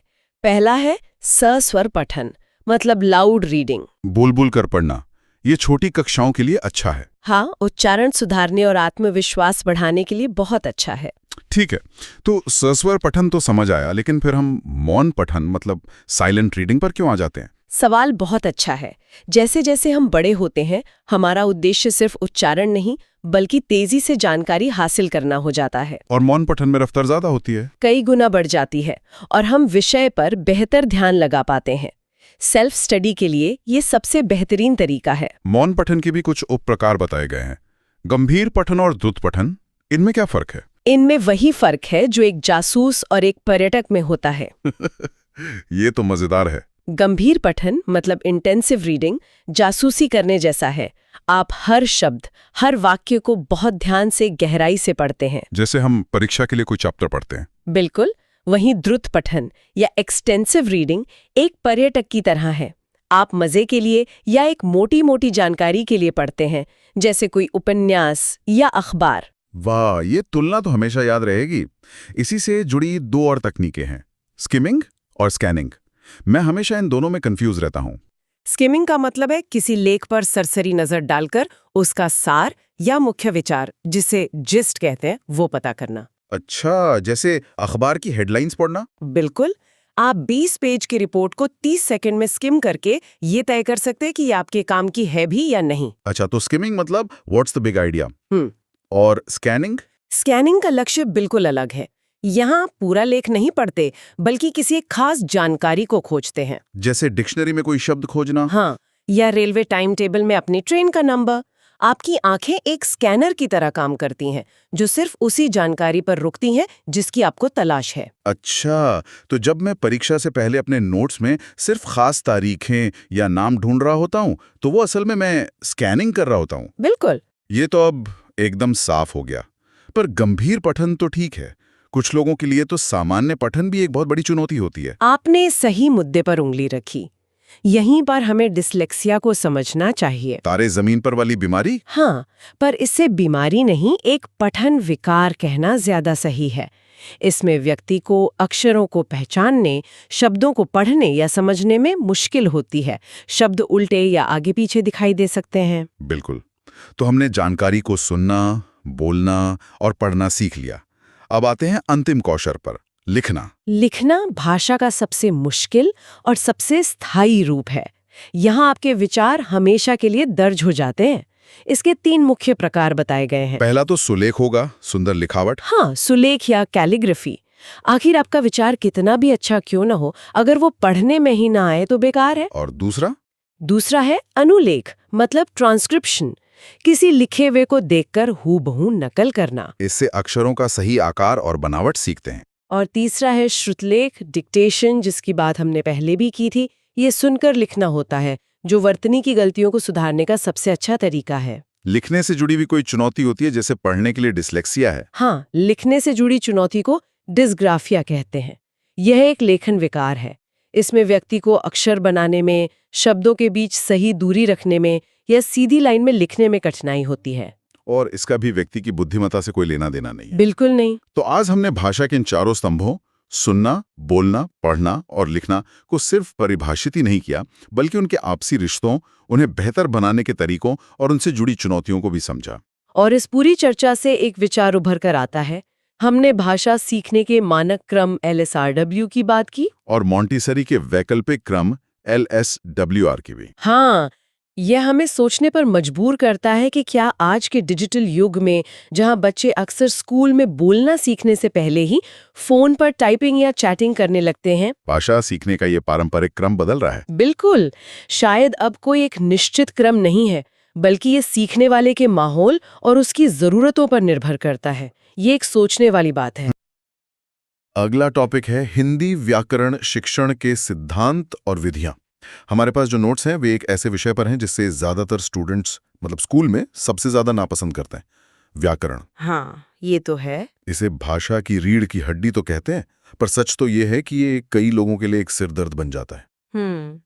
पहला है सस्वर पठन, मतलब लाउड रीडिंग। बोल बोल कर पढ़ना। ये छोटी कक्षाओं के लिए अच्छा है। हाँ, उच्चारण सुधारने और आत्मविश्वास बढ़ाने के लिए बहुत अच्छा है। ठीक है, तो सस्वर पठन तो समझ आया, लेकिन फिर हम मौन पठन मतलब साइलेंट रीडिंग पर क्यों आ जाते हैं? सवाल बहुत अच्छा है। जैसे जैसे हम बड़े होते हैं, हमारा उद्देश्य सिर्फ उच्चारण नहीं बल्कि तेजी से जानकारी हासिल करना हो जाता है। और मौन पठन में रफ्तार ज्यादा होती है, कई गुना बढ़ जाती है और हम विषय पर बेहतर ध्यान लगा पाते हैं। सेल्फ स्टडी के लिए ये सबसे बेहतरीन तरीका है। मौन पठन के भी कुछ उप प्रकार बताए गए हैं। गंभीर पठन और द्रुत पठन, इनमें क्या फर्क है? इनमें वही फर्क है जो एक जासूस और एक पर्यटक में होता है। ये तो मजेदार है। गंभीर पठन मतलब इंटेंसिव रीडिंग जासूसी करने जैसा है। आप हर शब्द, हर वाक्य को बहुत ध्यान से गहराई से पढ़ते हैं, जैसे हम परीक्षा के लिए कोई चैप्टर पढ़ते हैं। बिल्कुल। वहीं द्रुत पठन या एक्सटेंसिव रीडिंग एक पर्यटक की तरह है। आप मजे के लिए या एक मोटी मोटी जानकारी के लिए पढ़ते हैं, जैसे कोई उपन्यास या अखबार। वाह, ये तुलना तो हमेशा याद रहेगी। इसी से जुड़ी 2 और तकनीकें हैं, स्किमिंग और स्कैनिंग। मैं हमेशा इन दोनों में कंफ्यूज रहता हूँ। स्किमिंग का मतलब है किसी लेख पर सरसरी नजर डालकर उसका सार या मुख्य विचार, जिसे जिस्ट कहते हैं, वो पता करना। अच्छा, जैसे अखबार की हेडलाइंस पढ़ना? बिल्कुल। आप 20 पेज की रिपोर्ट को 30 सेकंड में स्किम करके ये तय कर सकते हैं कि ये आपके काम की है भी या नहीं। अच्छा, तो स्किमिंग मतलब व्हाट्स द बिग आइडिया? हम्म और स्कैनिंग? स्कैनिंग का लक्ष्य बिल्कुल अलग है। यहाँ आप पूरा लेख नहीं पढ़ते, बल्कि किसी एक खास जानकारी को खोजते हैं। जैसे डिक्शनरी में कोई शब्द खोजना? हाँ, या रेलवे टाइम टेबल में अपनी ट्रेन का नंबर। आपकी आंखें एक स्कैनर की तरह काम करती हैं, जो सिर्फ उसी जानकारी पर रुकती हैं जिसकी आपको तलाश है। अच्छा, तो जब मैं परीक्षा से पहले अपने नोट्स में सिर्फ खास तारीखें या नाम ढूंढ रहा होता हूँ, तो वो असल में मैं स्कैनिंग कर रहा होता हूँ। बिल्कुल। ये तो अब एकदम साफ हो गया। पर गंभीर पठन तो ठीक है, कुछ लोगों के लिए तो सामान्य पठन भी एक बहुत बड़ी चुनौती होती है। आपने सही मुद्दे पर उंगली रखी। यहीं पर हमें डिसलेक्सिया को समझना चाहिए। तारे जमीन पर वाली बीमारी? हाँ, पर इससे बीमारी नहीं, एक पठन विकार कहना ज्यादा सही है। इसमें व्यक्ति को अक्षरों को पहचानने, शब्दों को पढ़ने या समझने में मुश्किल होती है। शब्द उल्टे या आगे पीछे दिखाई दे सकते हैं। बिल्कुल। तो हमने जानकारी को सुनना, बोलना और पढ़ना सीख लिया। अब आते हैं अंतिम कौशल पर, लिखना। लिखना भाषा का सबसे मुश्किल और सबसे स्थायी रूप है। यहाँ आपके विचार हमेशा के लिए दर्ज हो जाते हैं। इसके 3 मुख्य प्रकार बताए गए हैं। पहला तो सुलेख होगा, सुंदर लिखावट। हाँ, सुलेख या कैलिग्राफी। आखिर आपका विचार कितना भी अच्छा क्यों न हो, अगर वो पढ़ने में ही ना आए तो बेकार है। और दूसरा? दूसरा है अनुलेख, मतलब ट्रांसक्रिप्शन। किसी लिखे हुए को देखकर हूबहू नकल करना। इससे अक्षरों का सही आकार और बनावट सीखते हैं। और तीसरा है श्रुतलेख, डिक्टेशन, जिसकी बात हमने पहले भी की थी। ये सुनकर लिखना होता है, जो वर्तनी की गलतियों को सुधारने का सबसे अच्छा तरीका है। लिखने से जुड़ी हुई कोई चुनौती होती है, जैसे पढ़ने के लिए डिसलेक्सिया है? हाँ, लिखने से जुड़ी चुनौती को डिस्ग्राफिया कहते हैं। यह एक लेखन विकार है। इसमें व्यक्ति को अक्षर बनाने में, शब्दों के बीच सही दूरी रखने में या सीधी लाइन में लिखने में कठिनाई होती है। और इसका भी व्यक्ति की बुद्धिमत्ता से कोई लेना देना नहीं है। बिल्कुल नहीं। तो आज हमने भाषा के इन चारों स्तंभों, सुनना, बोलना, पढ़ना और लिखना को सिर्फ परिभाषित ही नहीं किया, बल्कि उनके आपसी रिश्तों, उन्हें बेहतर बनाने के तरीकों और उनसे जुड़ी चुनौतियों को भी समझा। और इस पूरी चर्चा से एक विचार उभर कर आता है। हमने भाषा सीखने के मानक क्रम LSRW की बात की, और मॉन्टेसरी के वैकल्पिक क्रम LSWR की भी। हाँ, यह हमें सोचने पर मजबूर करता है कि क्या आज के डिजिटल युग में, जहां बच्चे अक्सर स्कूल में बोलना सीखने से पहले ही फोन पर टाइपिंग या चैटिंग करने लगते हैं, भाषा सीखने का ये पारंपरिक क्रम बदल रहा है। बिल्कुल। शायद अब कोई एक निश्चित क्रम नहीं है, बल्कि ये सीखने वाले के माहौल और उसकी जरूरतों पर निर्भर करता है। ये एक सोचने वाली बात है। अगला टॉपिक है हिंदी व्याकरण शिक्षण के सिद्धांत और विधियां। हमारे पास जो नोट्स हैं वे एक ऐसे विषय पर हैं जिससे ज्यादातर स्टूडेंट्स मतलब स्कूल में सबसे ज्यादा नापसंद करते हैं, व्याकरण। हाँ, ये तो है। इसे भाषा की रीढ़ की हड्डी तो कहते हैं, पर सच तो ये है कि ये कई लोगों के लिए एक सिरदर्द बन जाता है।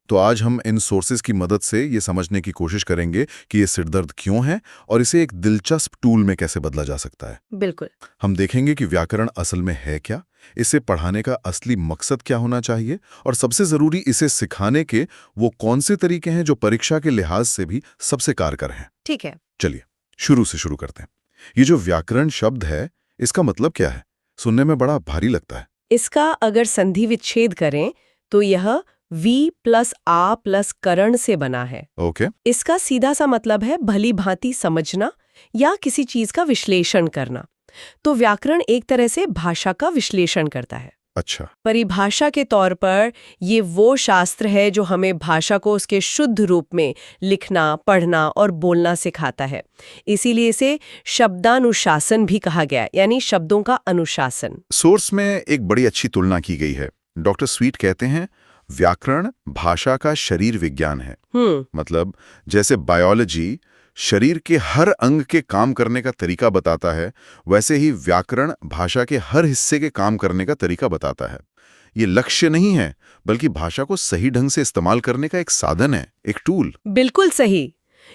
तो आज हम इन सोर्सेज की मदद से ये समझने की कोशिश करेंगे कि ये सिरदर्द क्यों है और इसे एक दिलचस्प टूल में कैसे बदला जा सकता है। बिल्कुल। हम देखेंगे कि व्याकरण असल में है क्या, इसे पढ़ाने का असली मकसद क्या होना चाहिए, और सबसे जरूरी इसे सिखाने के वो कौन से तरीके हैं जो परीक्षा के लिहाज से भी सबसे कारगर हैं। ठीक है। चलिए शुरू से शुरू करते हैं। ये जो व्याकरण शब्द है, इसका मतलब क्या है? सुनने में बड़ा भारी लगता है। इसका अगर संधि विच्छेद करें तो यह V + आ + करण से बना है। ओके। इसका सीधा सा मतलब है भली भांति समझना या किसी चीज का विश्लेषण करना। तो व्याकरण एक तरह से भाषा का विश्लेषण करता है। अच्छा। परिभाषा के तौर पर ये वो शास्त्र है जो हमें भाषा को उसके शुद्ध रूप में लिखना, पढ़ना और बोलना सिखाता है। इसीलिए इसे शब्दानुशासन भी कहा गया, यानी शब्दों का अनुशासन। सोर्स में एक बड़ी अच्छी तुलना की गई है। डॉक्टर स्वीट कहते हैं व्याकरण भाषा का शरीर विज्ञान है। मतलब जैसे बायोलॉजी शरीर के हर अंग के काम करने का तरीका बताता है, वैसे ही व्याकरण भाषा के हर हिस्से के काम करने का तरीका बताता है। ये लक्ष्य नहीं है, बल्कि भाषा को सही ढंग से इस्तेमाल करने का एक साधन है, एक टूल। बिल्कुल सही।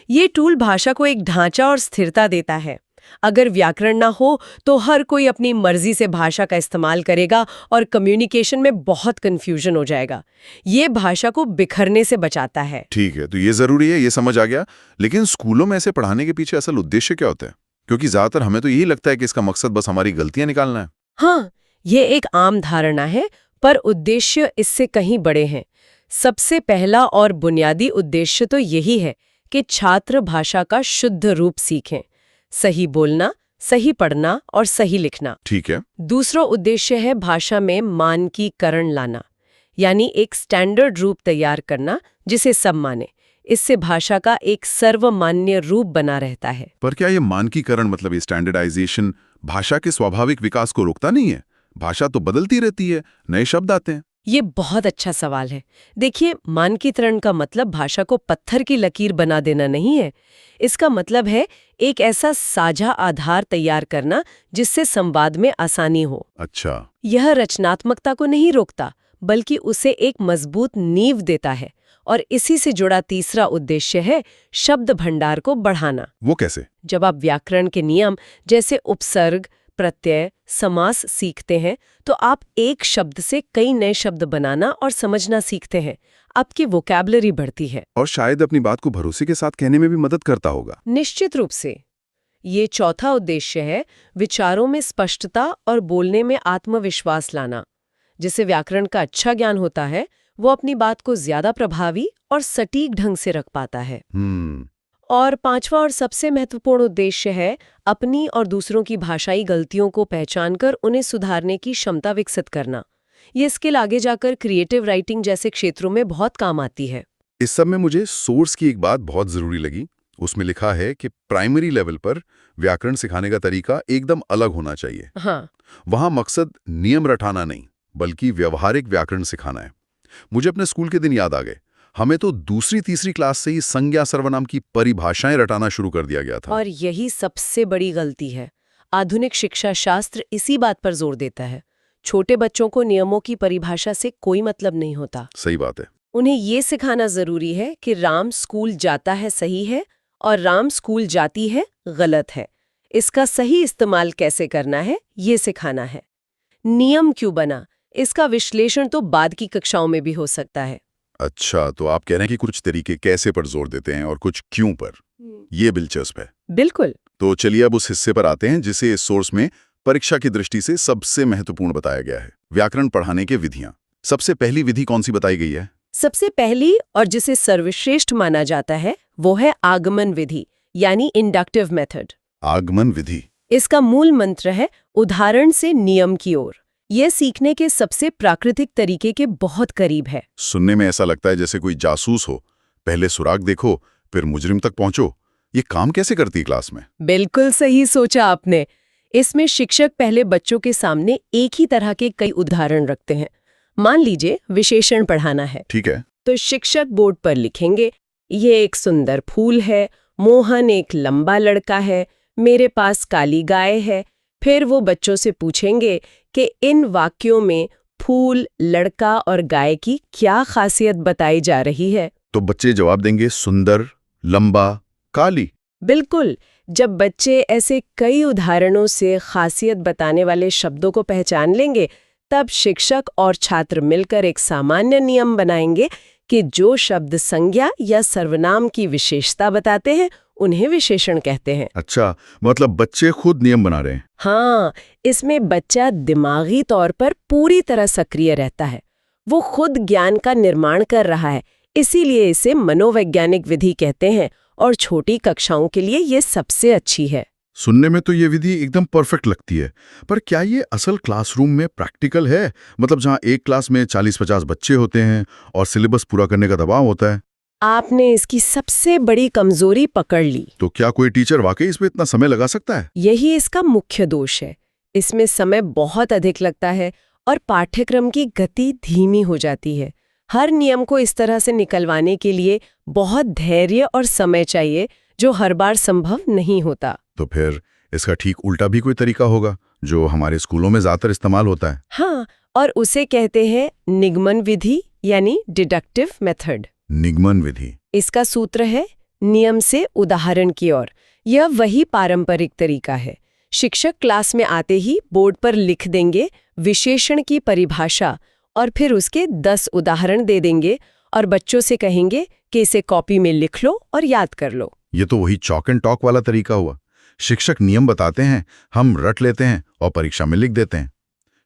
ये टूल भाषा को एक ढांचा और स्थिरता देता है। अगर व्याकरण ना हो तो हर कोई अपनी मर्जी से भाषा का इस्तेमाल करेगा और कम्युनिकेशन में बहुत कंफ्यूजन हो जाएगा। ये भाषा को बिखरने से बचाता है। ठीक है, तो ये जरूरी है, ये समझ आ गया। लेकिन स्कूलों में ऐसे पढ़ाने के पीछे असल उद्देश्य क्या होता है? क्योंकि ज्यादातर हमें तो यही लगता है कि इसका मकसद बस हमारी गलतियां निकालना है। हाँ, ये एक आम धारणा है, पर उद्देश्य इससे कहीं बड़े हैं। सबसे पहला और बुनियादी उद्देश्य तो यही है कि छात्र भाषा का शुद्ध रूप सीखें, सही बोलना, सही पढ़ना और सही लिखना। ठीक है। दूसरा उद्देश्य है भाषा में मानकीकरण लाना, यानी एक स्टैंडर्ड रूप तैयार करना जिसे सब माने। इससे भाषा का एक सर्वमान्य रूप बना रहता है। पर क्या ये मानकीकरण मतलब ये स्टैंडर्डाइजेशन भाषा के स्वाभाविक विकास को रोकता नहीं है? भाषा तो बदलती रहती है, नए शब्द आते हैं। ये बहुत अच्छा सवाल है। देखिए, मानकीकरण का मतलब भाषा को पत्थर की लकीर बना देना नहीं है। इसका मतलब है एक ऐसा साझा आधार तैयार करना जिससे संवाद में आसानी हो। अच्छा। यह रचनात्मकता को नहीं रोकता, बल्कि उसे एक मजबूत नींव देता है। और इसी से जुड़ा तीसरा उद्देश्य है शब्द भंडार को बढ़ाना। वो कैसे? जब आप व्याकरण के नियम जैसे उपसर्ग, प्रत्यय, समास सीखते हैं तो आप एक शब्द से कई नए शब्द बनाना और समझना सीखते हैं। आपकी वोकैबुलरी बढ़ती है। और शायद अपनी बात को भरोसे के साथ कहने में भी मदद करता होगा। निश्चित रूप से। ये चौथा उद्देश्य है विचारों में स्पष्टता और बोलने में आत्मविश्वास लाना। जिसे व्याकरण का अच्छा ज्ञान होता है, वो अपनी बात को ज्यादा प्रभावी और सटीक ढंग से रख पाता है। और पांचवा और सबसे महत्वपूर्ण उद्देश्य है अपनी और दूसरों की भाषाई गलतियों को पहचानकर उन्हें सुधारने की क्षमता विकसित करना। ये स्किल आगे जाकर क्रिएटिव राइटिंग जैसे क्षेत्रों में बहुत काम आती है। इस सब में मुझे सोर्स की एक बात बहुत जरूरी लगी। उसमें लिखा है कि प्राइमरी लेवल पर व्याकरण सिखाने का तरीका एकदम अलग होना चाहिए। हाँ। वहां मकसद नियम रटाना नहीं, बल्कि व्यवहारिक व्याकरण सिखाना है। मुझे अपने स्कूल के दिन याद आ गए। हमें तो दूसरी तीसरी क्लास से ही संज्ञा सर्वनाम की परिभाषाएं रटाना शुरू कर दिया गया था। और यही सबसे बड़ी गलती है। आधुनिक शिक्षा शास्त्र इसी बात पर जोर देता है। छोटे बच्चों को नियमों की परिभाषा से कोई मतलब नहीं होता। सही बात है। उन्हें ये सिखाना जरूरी है कि राम स्कूल जाता है सही है और राम स्कूल जाती है गलत है। इसका सही इस्तेमाल कैसे करना है, ये सिखाना है। नियम क्यों बना, इसका विश्लेषण तो बाद की कक्षाओं में भी हो सकता है। अच्छा, तो आप कह रहे हैं कि कुछ तरीके कैसे पर जोर देते हैं और कुछ क्यों पर। ये दिलचस्प है। बिल्कुल। तो चलिए अब उस हिस्से पर आते हैं जिसे इस सोर्स में परीक्षा की दृष्टि से सबसे महत्वपूर्ण बताया गया है, व्याकरण पढ़ाने के विधियां। सबसे पहली विधि कौन सी बताई गई है? सबसे पहली और जिसे सर्वश्रेष्ठ माना जाता है वो है आगमन विधि, यानी इंडक्टिव मेथड। आगमन विधि। इसका मूल मंत्र है उदाहरण से नियम की ओर। यह सीखने के सबसे प्राकृतिक तरीके के बहुत करीब है। सुनने में ऐसा लगता है जैसे कोई जासूस हो, पहले सुराग देखो फिर मुजरिम तक पहुंचो। ये काम कैसे करती है क्लास में? बिल्कुल सही सोचा आपने। इसमें शिक्षक पहले बच्चों के सामने एक ही तरह के कई उदाहरण रखते हैं। मान लीजिए विशेषण पढ़ाना है। ठीक है। तो शिक्षक बोर्ड पर लिखेंगे, ये एक सुंदर फूल है, मोहन एक लंबा लड़का है, मेरे पास काली गाय है। फिर वो बच्चों से पूछेंगे कि इन वाक्यों में फूल, लड़का और गाय की क्या खासियत बताई जा रही है। तो बच्चे जवाब देंगे सुंदर, लंबा, काली। बिल्कुल। जब बच्चे ऐसे कई उदाहरणों से खासियत बताने वाले शब्दों को पहचान लेंगे, तब शिक्षक और छात्र मिलकर एक सामान्य नियम बनाएंगे कि जो शब्द संज्ञा या सर्वनाम की विशेषता बताते हैं उन्हें विशेषण कहते हैं। अच्छा, मतलब बच्चे खुद नियम बना रहे हैं। हाँ, इसमें बच्चा दिमागी तौर पर पूरी तरह सक्रिय रहता है। वो खुद ज्ञान का निर्माण कर रहा है। इसीलिए इसे मनोवैज्ञानिक विधि कहते हैं और छोटी कक्षाओं के लिए ये सबसे अच्छी है। सुनने में तो ये विधि एकदम परफेक्ट लगती है, पर क्या ये असल क्लासरूम में प्रैक्टिकल है? मतलब जहाँ एक क्लास में 40-50 बच्चे होते हैं और सिलेबस पूरा करने का दबाव होता है। आपने इसकी सबसे बड़ी कमजोरी पकड़ ली। तो क्या कोई टीचर वाकई इसमें इतना समय लगा सकता है? यही इसका मुख्य दोष है। इसमें समय बहुत अधिक लगता है और पाठ्यक्रम की गति धीमी हो जाती है। हर नियम को इस तरह से निकलवाने के लिए बहुत धैर्य और समय चाहिए, जो हर बार संभव नहीं होता। तो फिर इसका ठीक उल्टा भी कोई तरीका होगा जो हमारे स्कूलों में ज्यादातर इस्तेमाल होता है। हाँ, और उसे कहते हैं निगमन विधि, यानी डिडक्टिव मेथड। निगमन विधि। इसका सूत्र है नियम से उदाहरण की ओर। यह वही पारंपरिक तरीका है। शिक्षक क्लास में आते ही बोर्ड पर लिख देंगे विशेषण की परिभाषा और फिर उसके 10 उदाहरण दे देंगे और बच्चों से कहेंगे कि इसे कॉपी में लिख लो और याद कर लो। ये तो वही चॉक एंड टॉक वाला तरीका हुआ। शिक्षक नियम बताते हैं, हम रट लेते हैं और परीक्षा में लिख देते हैं।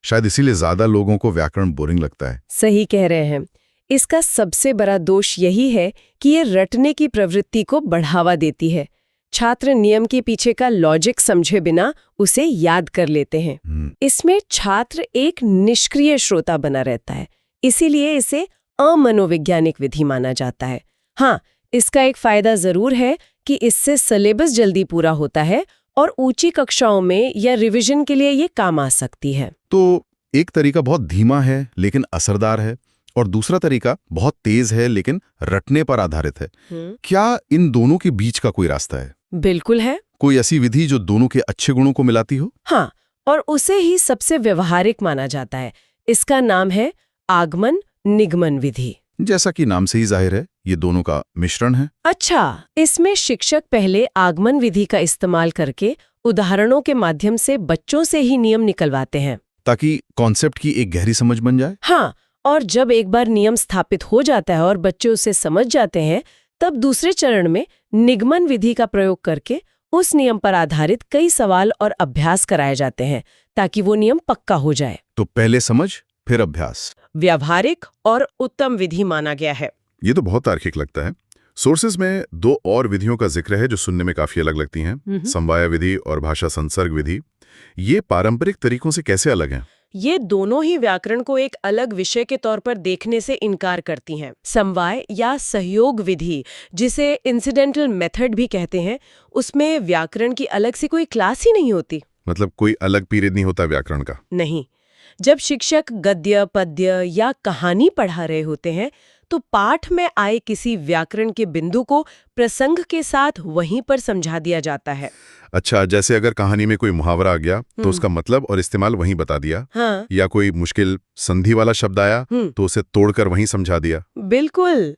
शायद इसीलिए ज्यादा लोगों को व्याकरण बोरिंग लगता है। सही कह रहे हैं। इसका सबसे बड़ा दोष यही है कि ये रटने की प्रवृत्ति को बढ़ावा देती है। छात्र नियम के पीछे का लॉजिक समझे बिना उसे याद कर लेते हैं। इसमें छात्र एक निष्क्रिय श्रोता बना रहता है, इसीलिए इसे अमनोवैज्ञानिक विधि माना जाता है। हाँ, इसका एक फायदा जरूर है कि इससे सिलेबस जल्दी पूरा होता है और ऊंची कक्षाओं में या रिवीजन के लिए ये काम आ सकती है। तो एक तरीका बहुत धीमा है लेकिन असरदार है, और दूसरा तरीका बहुत तेज है लेकिन रटने पर आधारित है। क्या इन दोनों के बीच का कोई रास्ता है? बिल्कुल है। कोई ऐसी विधि जो दोनों के अच्छे गुणों को मिलाती हो? हाँ, और उसे ही सबसे व्यवहारिक माना जाता है। इसका नाम है आगमन निगमन विधि। जैसा कि नाम से ही जाहिर है, ये दोनों का मिश्रण है। अच्छा, इसमें शिक्षक पहले आगमन विधि का इस्तेमाल करके उदाहरणों के माध्यम से बच्चों से ही नियम निकलवाते हैं, ताकि कॉन्सेप्ट की एक गहरी समझ बन जाए। हाँ, और जब एक बार नियम स्थापित हो जाता है और बच्चे उसे समझ जाते हैं, तब दूसरे चरण में निगमन विधि का प्रयोग करके उस नियम पर आधारित कई सवाल और अभ्यास कराए जाते हैं, ताकि वो नियम पक्का हो जाए। तो पहले समझ फिर अभ्यास, व्यावहारिक और उत्तम विधि माना गया है। ये तो बहुत तार्किक लगता है। सोर्सेज में दो और विधियों का जिक्र है जो सुनने में काफी अलग लगती हैं, समवाय विधि और भाषा संसर्ग विधि। ये पारंपरिक तरीकों से कैसे अलग हैं? ये दोनों ही व्याकरण को एक अलग विषय के तौर पर देखने से इनकार करती हैं। समवाय या सहयोग विधि, जिसे इंसिडेंटल मेथड भी कहते हैं, उसमें व्याकरण की अलग से कोई क्लास ही नहीं होती। मतलब कोई अलग पीरियड नहीं होता व्याकरण का? नहीं। जब शिक्षक गद्य, पद्य या कहानी पढ़ा रहे होते हैं, तो पाठ में आए किसी व्याकरण के बिंदु को प्रसंग के साथ वहीं पर समझा दिया जाता है। अच्छा, जैसे अगर कहानी में कोई मुहावरा आ गया तो उसका मतलब और इस्तेमाल वहीं बता दिया। हाँ। या कोई मुश्किल संधि वाला शब्द आया तो उसे तोड़कर वहीं समझा दिया। बिल्कुल।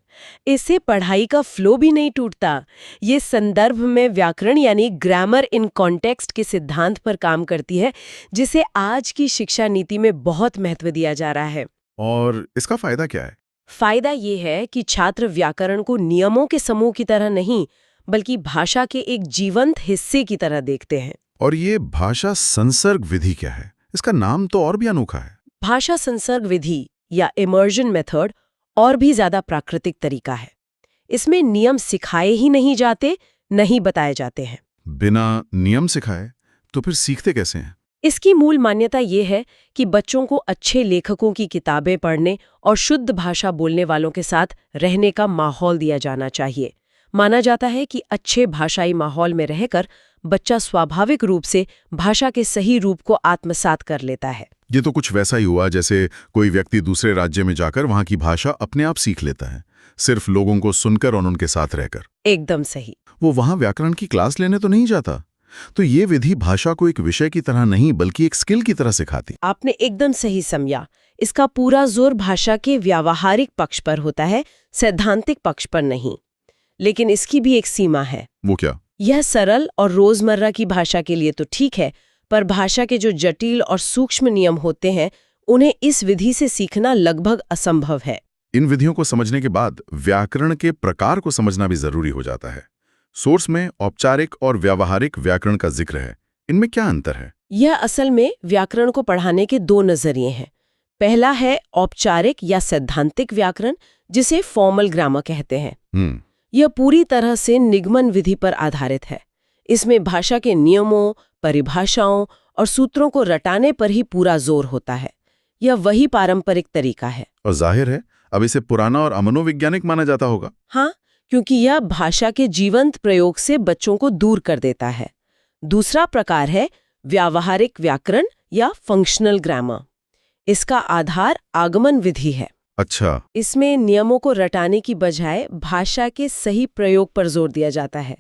इससे पढ़ाई का फ्लो भी नहीं टूटता। ये संदर्भ में व्याकरण यानी ग्रामर इन कॉन्टेक्स्ट के सिद्धांत पर काम करती है, जिसे आज की शिक्षा नीति में बहुत महत्व दिया जा रहा है। और इसका फायदा क्या है? फायदा ये है कि छात्र व्याकरण को नियमों के समूह की तरह नहीं, बल्कि भाषा के एक जीवंत हिस्से की तरह देखते हैं। और ये भाषा संसर्ग विधि क्या है? इसका नाम तो और भी अनोखा है। भाषा संसर्ग विधि या इमर्जन मेथड और भी ज्यादा प्राकृतिक तरीका है। इसमें नियम सिखाए ही नहीं जाते, नहीं बताए जाते हैं। बिना नियम सिखाए तो फिर सीखते कैसे हैं? इसकी मूल मान्यता ये है कि बच्चों को अच्छे लेखकों की किताबें पढ़ने और शुद्ध भाषा बोलने वालों के साथ रहने का माहौल दिया जाना चाहिए। माना जाता है कि अच्छे भाषाई माहौल में रहकर बच्चा स्वाभाविक रूप से भाषा के सही रूप को आत्मसात कर लेता है। ये तो कुछ वैसा ही हुआ जैसे कोई व्यक्ति दूसरे राज्य में जाकर वहां की भाषा अपने आप सीख लेता है, सिर्फ लोगों को सुनकर और उनके साथ रहकर। एकदम सही। वो वहां व्याकरण की क्लास लेने तो नहीं जाता। तो ये विधि भाषा को एक विषय की तरह नहीं बल्कि एक स्किल की तरह सिखाती। आपने एकदम सही समझा। इसका पूरा जोर भाषा के व्यावहारिक पक्ष पर होता है, सैद्धांतिक पक्ष पर नहीं। लेकिन इसकी भी एक सीमा है। वो क्या? यह सरल और रोजमर्रा की भाषा के लिए तो ठीक है, पर भाषा के जो जटिल और सूक्ष्म नियम होते हैं, उन्हें इस विधि से सीखना लगभग असंभव है। इन विधियों को समझने के बाद व्याकरण के प्रकार को समझना भी जरूरी हो जाता है। सोर्स में औपचारिक और व्यावहारिक व्याकरण का जिक्र है। इनमें क्या अंतर है? यह असल में व्याकरण को पढ़ाने के दो नजरिए हैं। पहला है औपचारिक या सैद्धांतिक व्याकरण, जिसे फॉर्मल ग्रामर कहते हैं। यह पूरी तरह से निगमन विधि पर आधारित है। इसमें भाषा के नियमों, परिभाषाओं और सूत्रों को रटाने पर ही पूरा जोर होता है। यह वही पारंपरिक तरीका है। और जाहिर है अब इसे पुराना और अमनोवैज्ञानिक माना जाता होगा। हाँ, क्योंकि यह भाषा के जीवंत प्रयोग से बच्चों को दूर कर देता है। दूसरा प्रकार है व्यावहारिक व्याकरण या फंक्शनल ग्रामर। इसका आधार आगमन विधि है। अच्छा। इसमें नियमों को रटाने की बजाय भाषा के सही प्रयोग पर जोर दिया जाता है।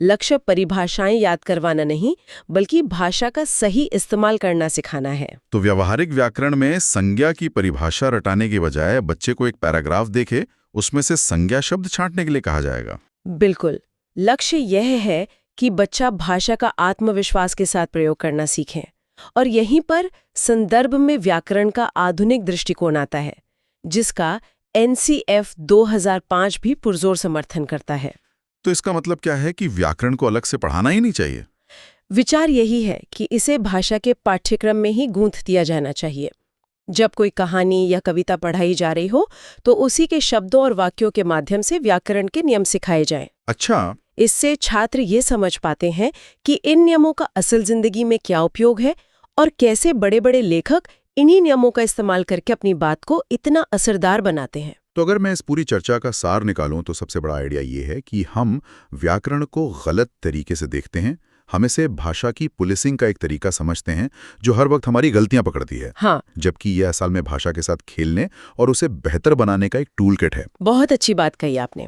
लक्ष्य परिभाषाएं याद करवाना नहीं, बल्कि भाषा का सही इस्तेमाल करना सिखाना है। तो व्यावहारिक व्याकरण में संज्ञा की परिभाषा रटाने के बजाय बच्चे को एक पैराग्राफ देखे, उसमें से संज्ञा शब्द छांटने के लिए कहा जाएगा। बिल्कुल। लक्ष्य यह है कि बच्चा भाषा का आत्मविश्वास के साथ प्रयोग करना सीखे। और यहीं पर संदर्भ में व्याकरण का आधुनिक दृष्टिकोण आता है, जिसका NCF 2005 भी पुरजोर समर्थन करता है। तो इसका मतलब क्या है कि व्याकरण को अलग से पढ़ाना ही नहीं चाहिए? विचार यही है कि इसे भाषा के पाठ्यक्रम में ही गूंथ दिया जाना चाहिए। जब कोई कहानी या कविता पढ़ाई जा रही हो तो उसी के शब्दों और वाक्यों के माध्यम से व्याकरण के नियम सिखाए जाएं। अच्छा, इससे छात्र ये समझ पाते हैं कि इन नियमों का असल जिंदगी में क्या उपयोग है और कैसे बड़े-बड़े लेखक इन्हीं नियमों का इस्तेमाल करके अपनी बात को इतना असरदार बनाते हैं। तो अगर मैं इस पूरी चर्चा का सार निकालूं तो सबसे बड़ा आइडिया ये है कि हम व्याकरण को गलत तरीके से देखते हैं। हम इसे भाषा की पुलिसिंग का एक तरीका समझते हैं जो हर वक्त हमारी गलतियां पकड़ती है। हाँ, जबकि यह असल में भाषा के साथ खेलने और उसे बेहतर बनाने का एक टूल किट है। बहुत अच्छी बात कही आपने।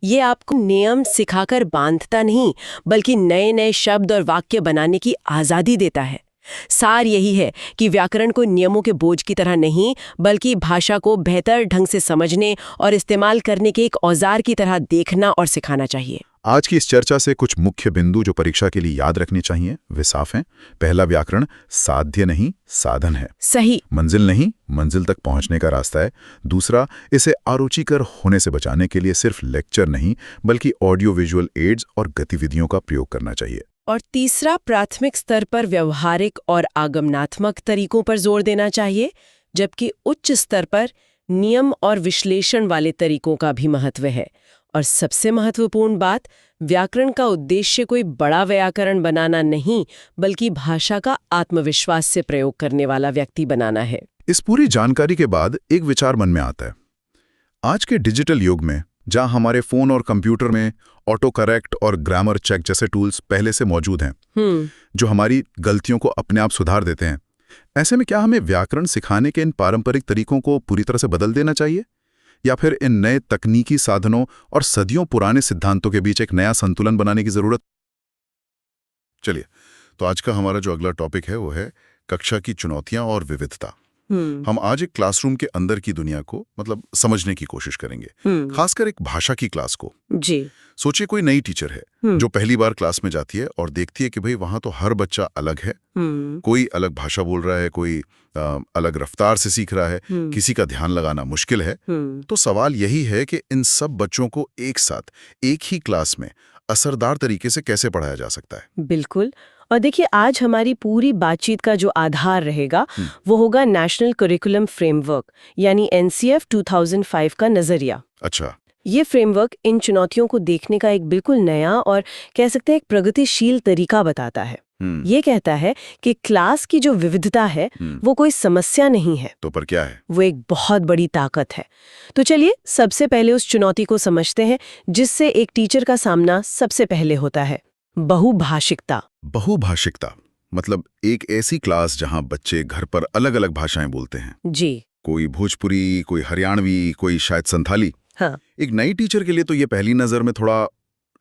ये आपको नियम सिखाकर बांधता नहीं, बल्कि नए-नए शब्द और वाक्य बनाने की आज़ादी देता है। सार यही है कि व्याकरण को नियमों के बोझ की तरह नहीं, बल्कि भाषा को बेहतर ढंग से समझने और इस्तेमाल करने के एक औजार की तरह देखना और सिखाना चाहिए। आज की इस चर्चा से कुछ मुख्य बिंदु जो परीक्षा के लिए याद रखने चाहिए वे साफ हैं। पहला, व्याकरण साध्य नहीं, साधन है। सही। मंजिल नहीं, मंजिल तक पहुंचने का रास्ता है। दूसरा, इसे अरुचिकर होने से बचाने के लिए सिर्फ लेक्चर नहीं, बल्कि ऑडियो विजुअल एड्स और गतिविधियों का प्रयोग करना चाहिए। और तीसरा, प्राथमिक स्तर पर व्यवहारिक और आगमनात्मक तरीकों पर जोर देना चाहिए, जबकि उच्च स्तर पर नियम और विश्लेषण वाले तरीकों का भी महत्व है। और सबसे महत्वपूर्ण बात, व्याकरण का उद्देश्य कोई बड़ा व्याकरण बनाना नहीं, बल्कि भाषा का आत्मविश्वास से प्रयोग करने वाला व्यक्ति बनाना है। इस पूरी जानकारी के बाद एक विचार मन में आता है। आज के डिजिटल युग में जहां हमारे फोन और कंप्यूटर में ऑटो करेक्ट और ग्रामर चेक जैसे टूल्स पहले से मौजूद हैं, जो हमारी गलतियों को अपने आप सुधार देते हैं, ऐसे में क्या हमें व्याकरण सिखाने के इन पारंपरिक तरीकों को पूरी तरह से बदल देना चाहिए, या फिर इन नए तकनीकी साधनों और सदियों पुराने सिद्धांतों के बीच एक नया संतुलन बनाने की जरूरत? चलिए, तो आज का हमारा जो अगला टॉपिक है वो है कक्षा की चुनौतियां और विविधता। हम आज एक क्लासरूम के अंदर की दुनिया को समझने की कोशिश करेंगे, खासकर एक भाषा की क्लास को। जी। सोचिए कोई नई टीचर है जो पहली बार क्लास में जाती है और देखती है कि भाई वहां तो हर बच्चा अलग है, कोई अलग भाषा बोल रहा है, कोई अलग रफ्तार से सीख रहा है, किसी का ध्यान लगाना मुश्किल है। तो सवाल यही है कि इन सब बच्चों को एक साथ एक ही क्लास में असरदार तरीके से कैसे पढ़ाया जा सकता है। बिल्कुल। और देखिए, आज हमारी पूरी बातचीत का जो आधार रहेगा वो होगा नेशनल करिकुलम फ्रेमवर्क, यानी NCF 2005 का नजरिया। अच्छा। ये फ्रेमवर्क इन चुनौतियों को देखने का एक बिल्कुल नया और कह सकते हैं एक प्रगतिशील तरीका बताता है। ये कहता है कि क्लास की जो विविधता है वो कोई समस्या नहीं है, तो पर क्या है? वो एक बहुत बड़ी ताकत है। तो चलिए सबसे पहले उस चुनौती को समझते हैं जिससे एक टीचर का सामना सबसे पहले होता है, बहुभाषिकता। बहुभाषिकता मतलब एक ऐसी क्लास जहां बच्चे घर पर अलग अलग भाषाएं बोलते हैं। जी। कोई भोजपुरी, कोई हरियाणवी, कोई शायद संथाली। हाँ। एक नई टीचर के लिए तो ये पहली नजर में थोड़ा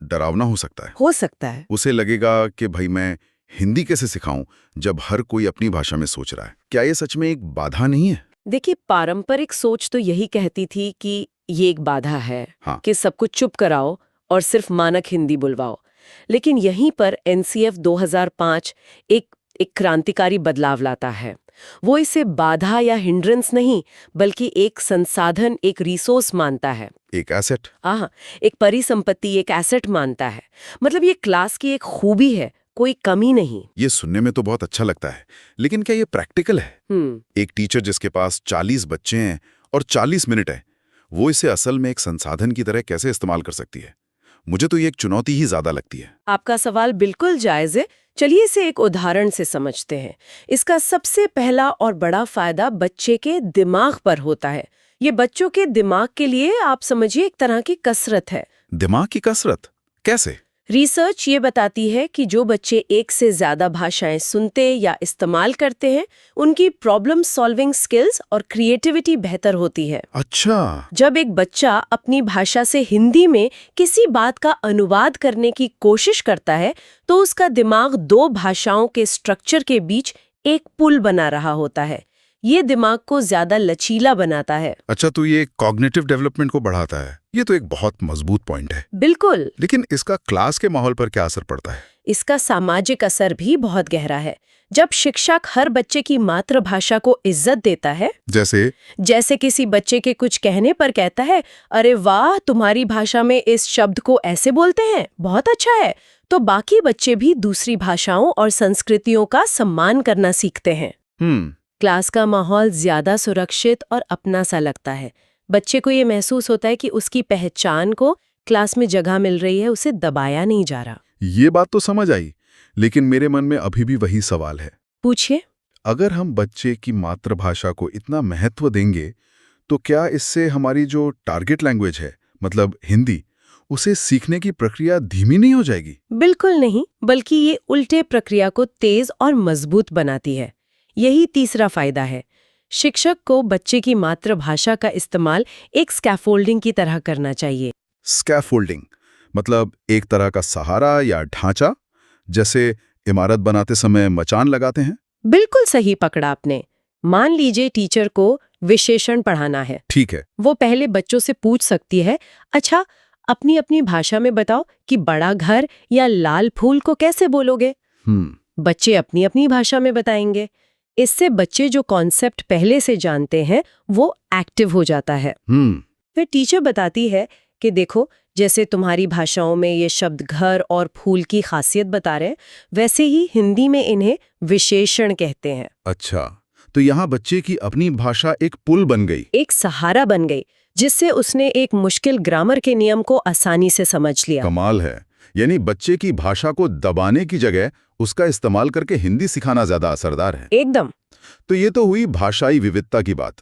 डरावना हो सकता है। हो सकता है। उसे लगेगा कि भाई मैं हिंदी कैसे सिखाऊं जब हर कोई अपनी भाषा में सोच रहा है। क्या ये सच में एक बाधा नहीं है? देखिए, पारंपरिक सोच तो यही कहती थी कि ये एक बाधा है। हाँ। कि सबको चुप कराओ और सिर्फ मानक हिंदी बुलवाओ। लेकिन यहीं पर NCF 2005 एक क्रांतिकारी बदलाव लाता है। वो इसे बाधा या हिंड्रेंस नहीं, बल्कि एक संसाधन, एक रिसोर्स मानता है। एक एसेट। हाँ, एक परिसंपत्ति, एक एसेट मानता है। मतलब ये क्लास की एक खूबी है, कोई कमी नहीं। ये सुनने में तो बहुत अच्छा लगता है, लेकिन क्या ये प्रैक्टिकल है? एक टीचर जिसके पास 40 बच्चे हैं और 40 मिनट है, वो इसे असल में एक संसाधन की तरह कैसे इस्तेमाल कर सकती है? मुझे तो ये एक चुनौती ही ज्यादा लगती है। आपका सवाल बिल्कुल जायज है। चलिए इसे एक उदाहरण से समझते हैं। इसका सबसे पहला और बड़ा फायदा बच्चे के दिमाग पर होता है। ये बच्चों के दिमाग के लिए आप समझिए एक तरह की कसरत है। दिमाग की कसरत कैसे? रिसर्च ये बताती है कि जो बच्चे एक से ज्यादा भाषाएं सुनते या इस्तेमाल करते हैं, उनकी प्रॉब्लम सॉल्विंग स्किल्स और क्रिएटिविटी बेहतर होती है। अच्छा। जब एक बच्चा अपनी भाषा से हिंदी में किसी बात का अनुवाद करने की कोशिश करता है, तो उसका दिमाग दो भाषाओं के स्ट्रक्चर के बीच एक पुल बना रहा होता है। ये दिमाग को ज्यादा लचीला बनाता है। अच्छा, तो ये कॉग्निटिव डेवलपमेंट को बढ़ाता है। ये तो एक बहुत मजबूत पॉइंट है। बिल्कुल। लेकिन इसका क्लास के माहौल पर क्या असर पड़ता है? इसका सामाजिक असर भी बहुत गहरा है। जब शिक्षक हर बच्चे की मातृभाषा को इज्जत देता है, जैसे किसी बच्चे के कुछ कहने पर कहता है, अरे वाह, तुम्हारी भाषा में इस शब्द को ऐसे बोलते हैं, बहुत अच्छा है, तो बाकी बच्चे भी दूसरी भाषाओं और संस्कृतियों का सम्मान करना सीखते हैं। क्लास का माहौल ज्यादा सुरक्षित और अपना सा लगता है। बच्चे को ये महसूस होता है कि उसकी पहचान को क्लास में जगह मिल रही है, उसे दबाया नहीं जा रहा। ये बात तो समझ आई, लेकिन मेरे मन में अभी भी वही सवाल है। पूछिए। अगर हम बच्चे की मातृभाषा को इतना महत्व देंगे, तो क्या इससे हमारी जो टारगेट लैंग्वेज है, मतलब हिंदी, उसे सीखने की प्रक्रिया धीमी नहीं हो जाएगी? बिल्कुल नहीं, बल्कि ये उल्टे प्रक्रिया को तेज और मजबूत बनाती है। यही तीसरा फायदा है। शिक्षक को बच्चे की मातृभाषा का इस्तेमाल एक स्कैफोल्डिंग की तरह करना चाहिए। स्कैफोल्डिंग मतलब एक तरह का सहारा या ढांचा, जैसे इमारत बनाते समय मचान लगाते हैं? बिल्कुल सही पकड़ा आपने। मान लीजिए टीचर को विशेषण पढ़ाना है। ठीक है। वो पहले बच्चों से पूछ सकती है, अच्छा, अपनी अपनी भाषा में बताओ कि बड़ा घर या लाल फूल को कैसे बोलोगे? बच्चे अपनी अपनी भाषा में बताएंगे। इससे बच्चे जो कॉन्सेप्ट पहले से जानते हैं वो एक्टिव हो जाता है। फिर टीचर बताती है कि देखो, जैसे तुम्हारी भाषाओं में ये शब्द घर और फूल की खासियत बता रहे हैं, वैसे ही हिंदी में इन्हें विशेषण कहते हैं। अच्छा, तो यहाँ बच्चे की अपनी भाषा एक पुल बन गई, एक सहारा बन गई, जिससे उसने एक मुश्किल ग्रामर के नियम को आसानी से समझ लिया। कमाल है। यानी बच्चे की भाषा को दबाने की जगह उसका इस्तेमाल करके हिंदी सिखाना ज्यादा असरदार है। एकदम। तो ये तो हुई भाषाई विविधता की बात,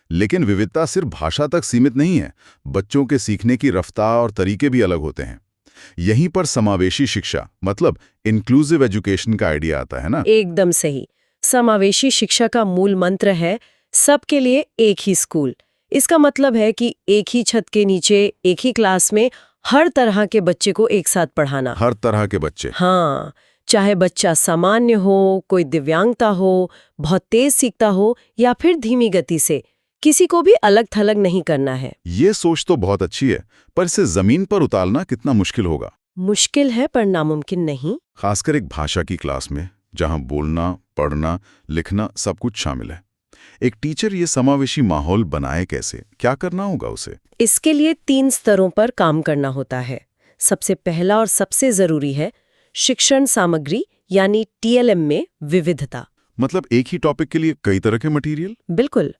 लेकिन विविधता सिर्फ भाषा तक सीमित नहीं है। बच्चों के सीखने की रफ्तार और तरीके भी अलग होते हैं। यहीं पर समावेशी शिक्षा मतलब इंक्लूसिव एजुकेशन का आइडिया आता है ना? एकदम सही। समावेशी शिक्षा का मूल मंत्र है सबके लिए एक ही स्कूल। इसका मतलब है कि एक ही छत के नीचे एक ही क्लास में हर तरह के बच्चे को एक साथ पढ़ाना। हर तरह के बच्चे? हाँ, चाहे बच्चा सामान्य हो, कोई दिव्यांगता हो, बहुत तेज सीखता हो या फिर धीमी गति से, किसी को भी अलग थलग नहीं करना है। ये सोच तो बहुत अच्छी है, पर इसे जमीन पर उतारना कितना मुश्किल होगा? मुश्किल है पर नामुमकिन नहीं। खासकर एक भाषा की क्लास में जहां बोलना, पढ़ना, लिखना सब कुछ शामिल है। एक टीचर ये समावेशी माहौल बनाए कैसे? क्या करना होगा उसे? इसके लिए 3 स्तरों पर काम करना होता है। सबसे पहला और सबसे जरूरी है शिक्षण सामग्री यानी TLM में विविधता। मतलब एक ही टॉपिक के लिए कई तरह के मटेरियल? बिल्कुल।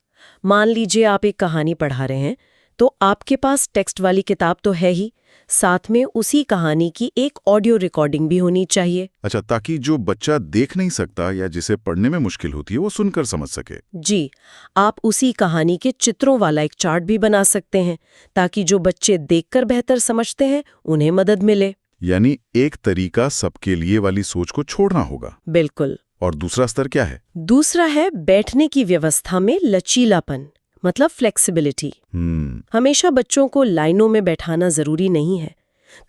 मान लीजिए आप एक कहानी पढ़ा रहे हैं, तो आपके पास टेक्स्ट वाली किताब तो है ही, साथ में उसी कहानी की एक ऑडियो रिकॉर्डिंग भी होनी चाहिए। अच्छा, ताकि जो बच्चा देख नहीं सकता या जिसे पढ़ने में मुश्किल होती है वो सुनकर समझ सके। जी, आप उसी कहानी के चित्रों वाला एक चार्ट भी बना सकते हैं, ताकि जो बच्चे देखकर बेहतर समझते हैं उन्हें मदद मिले। यानी एक तरीका सबके लिए वाली सोच को छोड़ना होगा। बिल्कुल। और दूसरा स्तर क्या है? दूसरा है बैठने की व्यवस्था में लचीलापन, मतलब फ्लेक्सिबिलिटी। हमेशा बच्चों को लाइनों में बैठाना जरूरी नहीं है।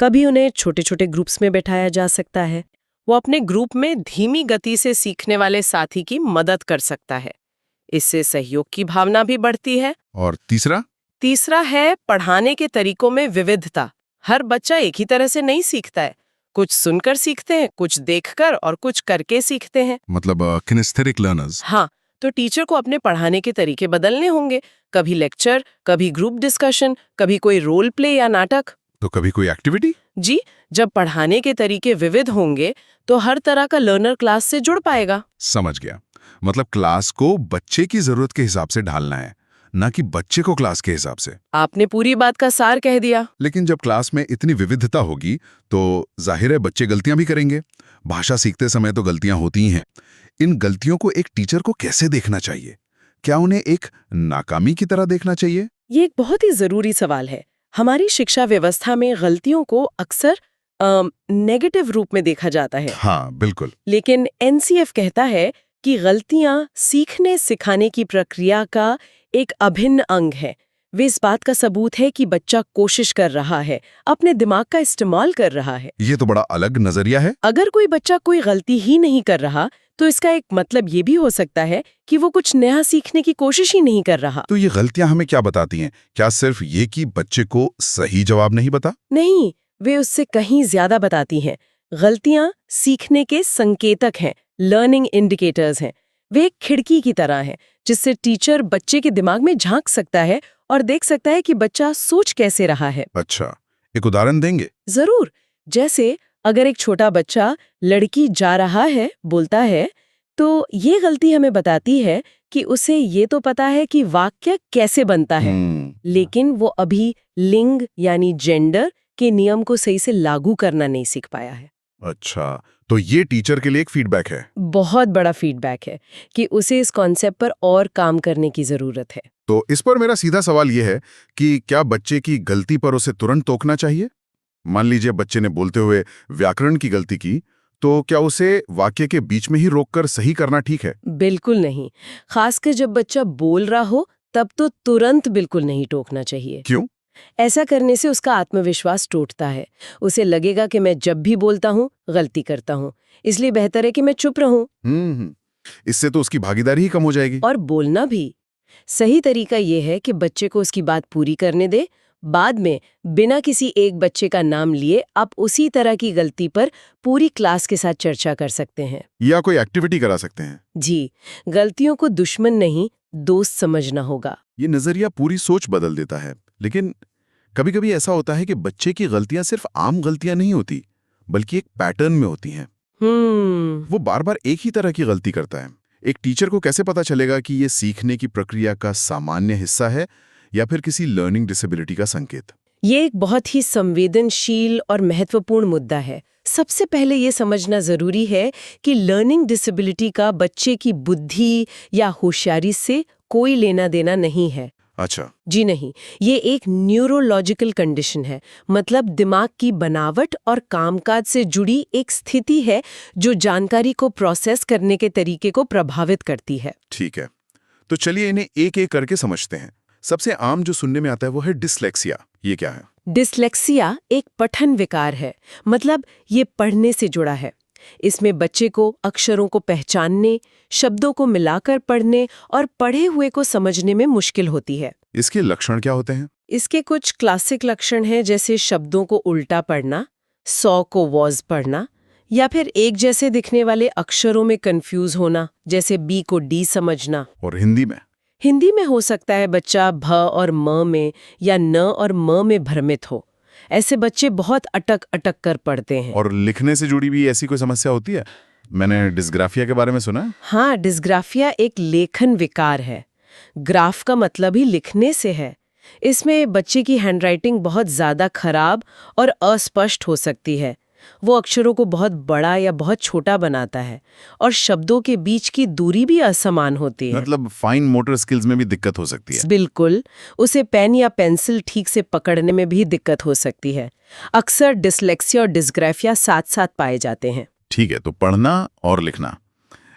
कभी उन्हें छोटे छोटे ग्रुप्स में बैठाया जा सकता है। वो अपने ग्रुप में धीमी गति से सीखने वाले साथी की मदद कर सकता है। इससे सहयोग की भावना भी बढ़ती है। और तीसरा? तीसरा है पढ़ाने के तरीकों में विविधता। हर बच्चा एक ही तरह से नहीं सीखता है। कुछ सुनकर सीखते हैं, कुछ देखकर और कुछ करके सीखते हैं। मतलब किनेस्थेटिक लर्नर्स। हाँ, तो टीचर को अपने पढ़ाने के तरीके बदलने होंगे। कभी लेक्चर, कभी ग्रुप डिस्कशन, कभी कोई रोल प्ले या नाटक। तो कभी कोई एक्टिविटी? जी, जब पढ़ाने के तरीके विविध होंगे तो हर तरह का लर्नर क्लास से जुड़ पाएगा। समझ गया। मतलब क्लास को बच्चे की जरूरत के हिसाब से ढालना है, ना कि बच्चे को क्लास के हिसाब से। आपने पूरी बात का सार कह दिया। लेकिन जब क्लास में इतनी विविधता होगी तो जाहिर है बच्चे गलतियां भी करेंगे। भाषा सीखते समय तो गलतियां होती ही हैं। इन गलतियों को एक टीचर को कैसे देखना चाहिए? क्या उन्हें एक नाकामी की तरह देखना चाहिए? ये एक बहुत ही जरूरी सवाल है। हमारी शिक्षा व्यवस्था में गलतियों को अक्सर नेगेटिव रूप में देखा जाता है। हाँ, बिल्कुल। लेकिन NCF कहता है कि गलतियां सीखने सिखाने की प्रक्रिया का एक अभिन्न अंग है। वे इस बात का सबूत है कि बच्चा कोशिश कर रहा है, अपने दिमाग का इस्तेमाल कर रहा है। ये तो बड़ा अलग नजरिया है। अगर कोई बच्चा कोई गलती ही नहीं कर रहा, तो इसका एक मतलब ये भी हो सकता है कि वो कुछ नया सीखने की कोशिश ही नहीं कर रहा। तो ये गलतियां हमें क्या बताती हैं? क्या सिर्फ ये कि बच्चे को सही जवाब नहीं पता? नहीं, वे उससे कहीं ज्यादा बताती हैं। गलतियां सीखने के संकेतक हैं, लर्निंग इंडिकेटर्स हैं। वे एक खिड़की की तरह हैं, जिससे टीचर बच्चे के दिमाग में झांक सकता है और देख सकता है कि बच्चा सोच कैसे रहा है। अच्छा, एक उदाहरण देंगे? जरूर। जैसे अगर एक छोटा बच्चा लड़की जा रहा है बोलता है, तो ये गलती हमें बताती है कि उसे ये तो पता है कि वाक्य कैसे बनता है, लेकिन वो अभी लिंग यानी जेंडर के नियम को सही से लागू करना नहीं सीख पाया है। अच्छा, तो ये टीचर के लिए एक फीडबैक है। बहुत बड़ा फीडबैक है कि उसे इस कॉन्सेप्ट पर और काम करने की जरूरत है। तो इस पर मेरा सीधा सवाल ये है कि क्या बच्चे की गलती पर उसे तुरंत टोकना चाहिए? मान लीजिए बच्चे ने बोलते हुए व्याकरण की गलती की, तो क्या उसे वाक्य के बीच में ही रोककर सही करना ठीक है? बिल्कुल नहीं। खासकर जब बच्चा बोल रहा हो तब तो तुरंत बिल्कुल नहीं टोकना चाहिए। क्यों? ऐसा करने से उसका आत्मविश्वास टूटता है। उसे लगेगा कि मैं जब भी बोलता हूँ गलती करता हूँ, इसलिए बेहतर है कि मैं चुप रहूं। इससे तो उसकी भागीदारी ही कम हो जाएगी। और बोलना भी। सही तरीका ये है कि बच्चे को उसकी बात पूरी करने दे, बाद में बिना किसी एक बच्चे का नाम लिए आप उसी तरह की गलती पर पूरी क्लास के साथ चर्चा कर सकते हैं। या कोई एक्टिविटी करा सकते हैं। जी, गलतियों को दुश्मन नहीं, दोस्त समझना होगा। ये नजरिया पूरी सोच बदल देता है। लेकिन कभी-कभी ऐसा होता है कि बच्चे की गलतियां सिर्फ आम गलतियां नहीं होती, बल्कि एक पैटर्न में होती हैं। वो बार-बार एक ही तरह की गलती करता है। एक टीचर को कैसे पता चलेगा कि ये सीखने की प्रक्रिया का सामान्य हिस्सा है या फिर किसी लर्निंग डिसेबिलिटी का संकेत? ये एक बहुत ही संवेदनशील और महत्वपूर्ण मुद्दा है। सबसे पहले ये समझना जरूरी है कि लर्निंग डिसेबिलिटी का बच्चे की बुद्धि या होशियारी से कोई लेना देना नहीं है। अच्छा। जी नहीं, ये एक न्यूरोलॉजिकल कंडीशन है। मतलब दिमाग की बनावट और कामकाज से जुड़ी एक स्थिति है जो जानकारी को प्रोसेस करने के तरीके को प्रभावित करती है। ठीक है, तो चलिए इन्हें एक-एक करके समझते हैं। सबसे आम जो सुनने में आता है वो है डिसलेक्सिया। ये क्या है? डिसलेक्सिया एक पठन विकार है। मतलब ये पढ़ने से जुड़ा है। इसमें बच्चे को अक्षरों को पहचानने, शब्दों को मिलाकर पढ़ने और पढ़े हुए को समझने में मुश्किल होती है। इसके लक्षण क्या होते हैं? इसके कुछ क्लासिक लक्षण हैं, जैसे शब्दों को उल्टा पढ़ना, सौ को वॉज पढ़ना, या फिर एक जैसे दिखने वाले अक्षरों में कंफ्यूज होना, जैसे बी को डी समझना। और हिंदी में? हिंदी में हो सकता है बच्चा भ और म में या न और म में भ्रमित हो। ऐसे बच्चे बहुत अटक अटक कर पढ़ते हैं। और लिखने से जुड़ी भी ऐसी कोई समस्या होती है? मैंने डिस्ग्राफिया के बारे में सुना है। हाँ, डिस्ग्राफिया एक लेखन विकार है। ग्राफ का मतलब ही लिखने से है। इसमें बच्चे की हैंडराइटिंग बहुत ज्यादा खराब और अस्पष्ट हो सकती है। वो अक्षरों को बहुत बड़ा या बहुत छोटा बनाता है और शब्दों के बीच की दूरी भी असमान होती है। मतलब फाइन मोटर स्किल्स में भी दिक्कत हो सकती है। बिल्कुल, उसे पेन या पेंसिल ठीक से पकड़ने में भी दिक्कत हो सकती है। अक्सर डिसलेक्सिया और डिस्ग्राफिया साथ-साथ पाए जाते हैं। ठीक है, तो पढ़ना और लिखना।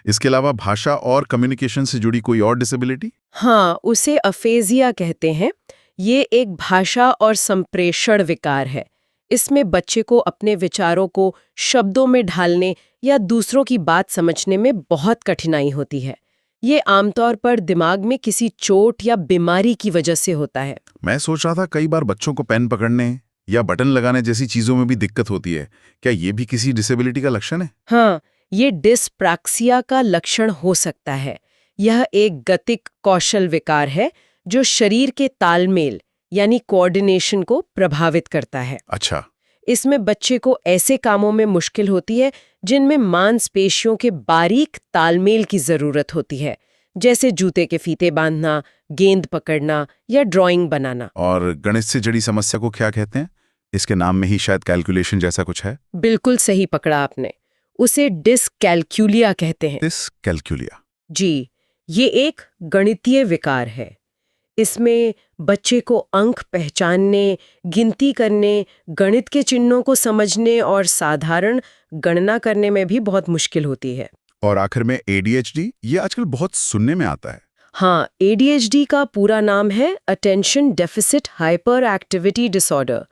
इसके अलावा भाषा और कम्युनिकेशन से जुड़ी कोई और डिसेबिलिटी? हाँ, उसे अफेजिया कहते हैं। ये एक भाषा और संप्रेषण विकार है। इसमें बच्चे को अपने विचारों को शब्दों में ढालने या दूसरों की बात समझने में बहुत कठिनाई होती है। ये आमतौर पर दिमाग में किसी चोट या बीमारी की वजह से होता है। मैं सोच रहा था कई बार बच्चों को पेन पकड़ने या बटन लगाने जैसी चीजों में भी दिक्कत होती है। क्या ये भी किसी डिसेबिलिटी का लक्षण है? हाँ, ये डिस्प्रैक्सिया का लक्षण हो सकता है। यह एक गतिक कौशल विकार है जो शरीर के तालमेल यानी कोऑर्डिनेशन को प्रभावित करता है। अच्छा। इसमें बच्चे को ऐसे कामों में मुश्किल होती है जिनमें मांसपेशियों के बारीक तालमेल की जरूरत होती है, जैसे जूते के फीते बांधना, गेंद पकड़ना या ड्राइंग बनाना। और गणित से जुड़ी समस्या को क्या कहते हैं? इसके नाम में ही शायद कैलकुलेशन जैसा कुछ है। बिल्कुल सही पकड़ा आपने। उसे डिसकैल्कुलिया कहते हैं। डिसकैल्कुलिया? जी, ये एक गणितीय विकार है। इसमें बच्चे को अंक पहचानने, गिनती करने, गणित के चिन्हों को समझने और साधारण गणना करने में भी बहुत मुश्किल होती है। और आखिर में ADHD, ये आजकल बहुत सुनने में आता है। हाँ, ADHD का पूरा नाम है attention deficit hyper activity disorder.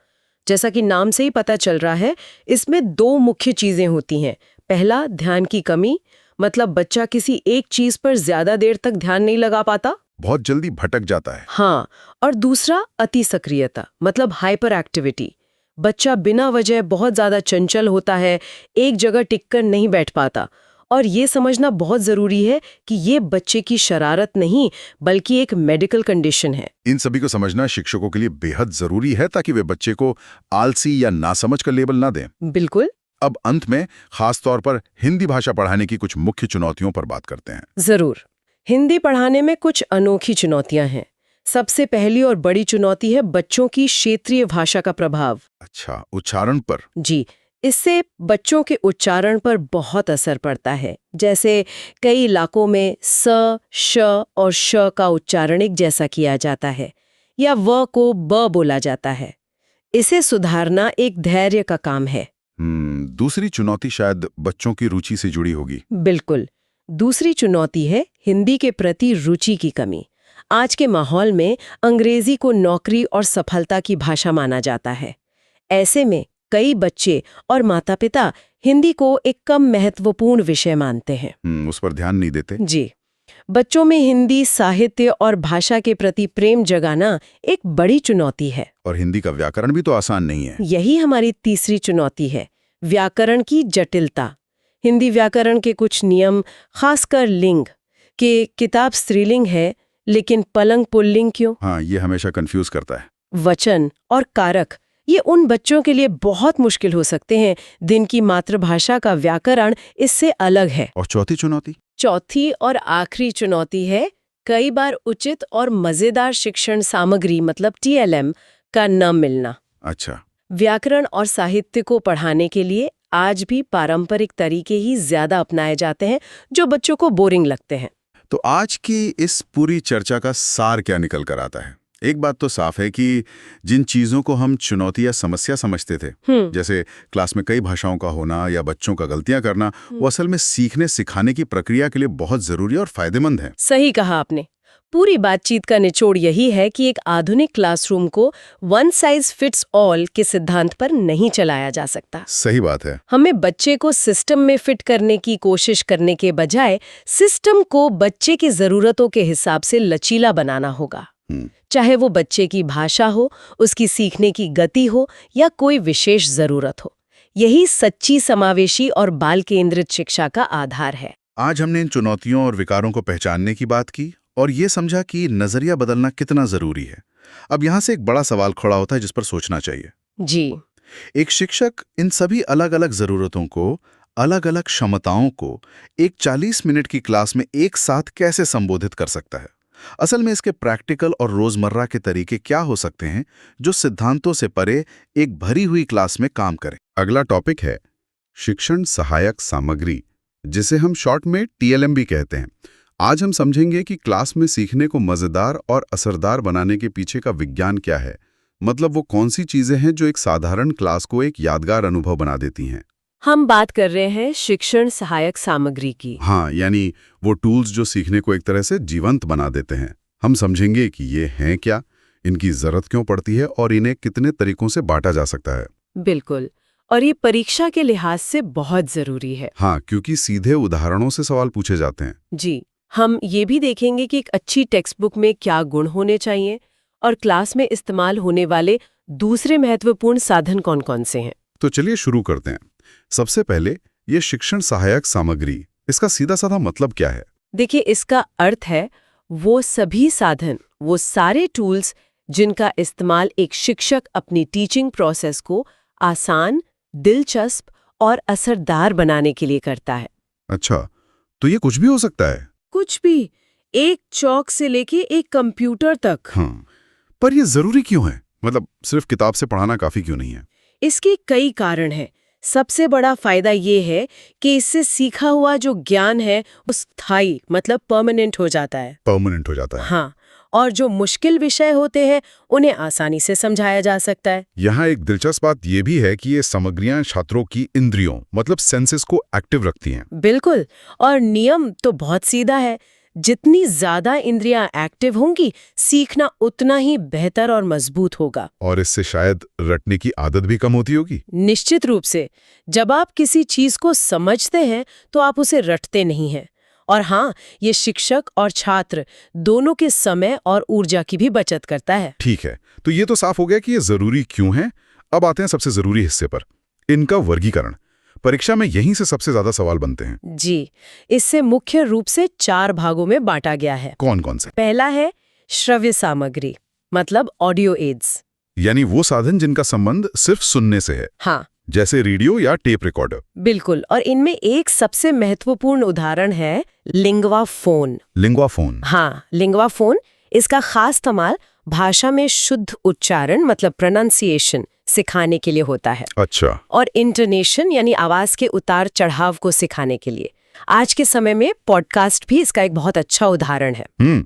जैसा कि नाम से ही पता चल रहा है, इसमें दो मुख्य चीजें होती हैं। पहला, ध्यान की कमी, मतलब बच्चा किसी एक चीज पर ज्यादा देर तक ध्यान नहीं लगा पाता, बहुत जल्दी भटक जाता है। हाँ, और दूसरा अति सक्रियता, मतलब हाइपर एक्टिविटी। बच्चा बिना वजह बहुत ज्यादा चंचल होता है, एक जगह टिककर नहीं बैठ पाता। और ये समझना बहुत जरूरी है कि ये बच्चे की शरारत नहीं, बल्कि एक मेडिकल कंडीशन है। इन सभी को समझना शिक्षकों के लिए बेहद जरूरी है ताकि वे बच्चे को आलसी या नासमझ का लेबल ना दें। बिल्कुल। अब अंत में खास तौर पर हिंदी भाषा पढ़ाने की कुछ मुख्य चुनौतियों पर बात करते हैं। जरूर। हिंदी पढ़ाने में कुछ अनोखी चुनौतियां हैं। सबसे पहली और बड़ी चुनौती है बच्चों की क्षेत्रीय भाषा का प्रभाव। अच्छा, उच्चारण पर? जी, इससे बच्चों के उच्चारण पर बहुत असर पड़ता है। जैसे कई इलाकों में स, श और श का उच्चारण एक जैसा किया जाता है या व को ब बोला जाता है। इसे सुधारना एक धैर्य का काम है। दूसरी चुनौती शायद बच्चों की रुचि से जुड़ी होगी। बिल्कुल। दूसरी चुनौती है हिंदी के प्रति रुचि की कमी। आज के माहौल में अंग्रेजी को नौकरी और सफलता की भाषा माना जाता है। ऐसे में कई बच्चे और माता-पिता हिंदी को एक कम महत्वपूर्ण विषय मानते हैं। उस पर ध्यान नहीं देते। जी। बच्चों में हिंदी साहित्य और भाषा के प्रति प्रेम जगाना एक बड़ी चुनौती है। और हिंदी का व्याकरण भी तो आसान नहीं है। यही हमारी तीसरी चुनौती है, व्याकरण की जटिलता। हिंदी व्याकरण के कुछ नियम, खासकर लिंग के, किताब स्त्रीलिंग है लेकिन पलंग पुल्लिंग क्यों? हाँ, ये हमेशा कंफ्यूज करता है। वचन और कारक, ये उन बच्चों के लिए बहुत मुश्किल हो सकते हैं जिनकी मातृभाषा का व्याकरण इससे अलग है। और चौथी चुनौती? चौथी और आखिरी चुनौती है कई बार उचित और मजेदार शिक्षण सामग्री मतलब TLM का न मिलना। अच्छा। व्याकरण और साहित्य को पढ़ाने के लिए आज भी पारंपरिक तरीके ही ज्यादा अपनाए जाते हैं जो बच्चों को बोरिंग लगते हैं। तो आज की इस पूरी चर्चा का सार क्या निकल कर आता है? एक बात तो साफ है कि जिन चीजों को हम चुनौती या समस्या समझते थे, जैसे क्लास में कई भाषाओं का होना या बच्चों का गलतियां करना, वो असल में सीखने सिखाने की प्रक्रिया के लिए बहुत जरूरी और फायदेमंद है। सही कहा आपने। पूरी बातचीत का निचोड़ यही है कि एक आधुनिक क्लासरूम को वन साइज फिट्स ऑल के सिद्धांत पर नहीं चलाया जा सकता। सही बात है। हमें बच्चे को सिस्टम में फिट करने की कोशिश करने के बजाय सिस्टम को बच्चे की जरूरतों के हिसाब से लचीला बनाना होगा। चाहे वो बच्चे की भाषा हो, उसकी सीखने की गति हो या कोई विशेष जरूरत हो। यही सच्ची समावेशी और बाल केंद्रित शिक्षा का आधार है। आज हमने इन चुनौतियों और विकारों को पहचानने की बात की और ये समझा कि नजरिया बदलना कितना जरूरी है। अब यहाँ से एक बड़ा सवाल खड़ा होता है जिस पर सोचना चाहिए। जी। एक शिक्षक इन सभी अलग अलग जरूरतों को, अलग अलग क्षमताओं को एक 40 मिनट की क्लास में एक साथ कैसे संबोधित कर सकता है? असल में इसके प्रैक्टिकल और रोजमर्रा के तरीके क्या हो सकते हैं जो सिद्धांतों से परे एक भरी हुई क्लास में काम करें? अगला टॉपिक है शिक्षण सहायक सामग्री, जिसे हम शॉर्ट में TLM भी कहते हैं। आज हम समझेंगे कि क्लास में सीखने को मजेदार और असरदार बनाने के पीछे का विज्ञान क्या है। मतलब वो कौन सी चीजें हैं जो एक साधारण क्लास को एक यादगार अनुभव बना देती हैं। हम बात कर रहे हैं शिक्षण सहायक सामग्री की। हाँ, यानी वो टूल्स जो सीखने को एक तरह से जीवंत बना देते हैं। हम समझेंगे कि ये हैं क्या, इनकी जरूरत क्यों पड़ती है और इन्हें कितने तरीकों से बांटा जा सकता है। बिल्कुल। और ये परीक्षा के लिहाज से बहुत जरूरी है। हाँ, क्योंकि सीधे उदाहरणों से सवाल पूछे जाते हैं। जी। हम ये भी देखेंगे कि एक अच्छी टेक्स्ट बुक में क्या गुण होने चाहिए और क्लास में इस्तेमाल होने वाले दूसरे महत्वपूर्ण साधन कौन-कौन से हैं। तो चलिए शुरू करते हैं। सबसे पहले ये शिक्षण सहायक सामग्री, इसका सीधा साधा मतलब क्या है? देखिए, इसका अर्थ है वो सभी साधन, वो सारे टूल्स जिनका इस्तेमाल एक शिक्षक अपनी टीचिंग प्रोसेस को आसान, दिलचस्प और असरदार बनाने के लिए करता है। अच्छा, तो ये कुछ भी हो सकता है? कुछ भी, एक चौक से लेके एक कंप्यूटर तक। हाँ, पर ये जरूरी क्यों है? मतलब सिर्फ किताब से पढ़ाना काफी क्यों नहीं है? इसके कई कारण हैं। सबसे बड़ा फायदा ये है कि इससे सीखा हुआ जो ज्ञान है वो स्थायी मतलब परमानेंट हो जाता है। परमानेंट हो जाता है। हाँ, और जो मुश्किल विषय होते हैं उन्हें आसानी से समझाया जा सकता है। यहाँ एक दिलचस्प बात ये भी है कि ये सामग्रियां छात्रों की इंद्रियों मतलब सेंसेस को एक्टिव रखती हैं। बिल्कुल। और नियम तो बहुत सीधा है, जितनी ज्यादा इंद्रियां एक्टिव होंगी, सीखना उतना ही बेहतर और मजबूत होगा। और इससे शायद रटने की आदत भी कम होती होगी। निश्चित रूप से। जब आप किसी चीज को समझते हैं तो आप उसे रटते नहीं हैं। और हाँ, ये शिक्षक और छात्र दोनों के समय और ऊर्जा की भी बचत करता है। ठीक है, तो ये तो साफ हो गया कि ये जरूरी क्यों है। अब आते हैं सबसे जरूरी हिस्से पर, इनका वर्गीकरण। परीक्षा में यहीं से सबसे ज्यादा सवाल बनते हैं। जी, इससे मुख्य रूप से 4 भागों में बांटा गया है। कौन कौन से? पहला है श्रव्य सामग्री, मतलब ऑडियो एड्स। यानी वो साधन जिनका संबंध सिर्फ सुनने से है। हाँ, जैसे रेडियो या टेप रिकॉर्डर। बिल्कुल, और इनमें एक सबसे महत्वपूर्ण उदाहरण है लिंगवा फोन। Lingua phone. हाँ, लिंगवा फोन। इसका खास इस्तेमाल भाषा में शुद्ध उच्चारण मतलब प्रोनाउंसिएशन सिखाने के लिए होता है, अच्छा। और इंटोनेशन यानी आवाज के उतार चढ़ाव को सिखाने के लिए। आज के समय में पॉडकास्ट भी इसका एक बहुत अच्छा उदाहरण है।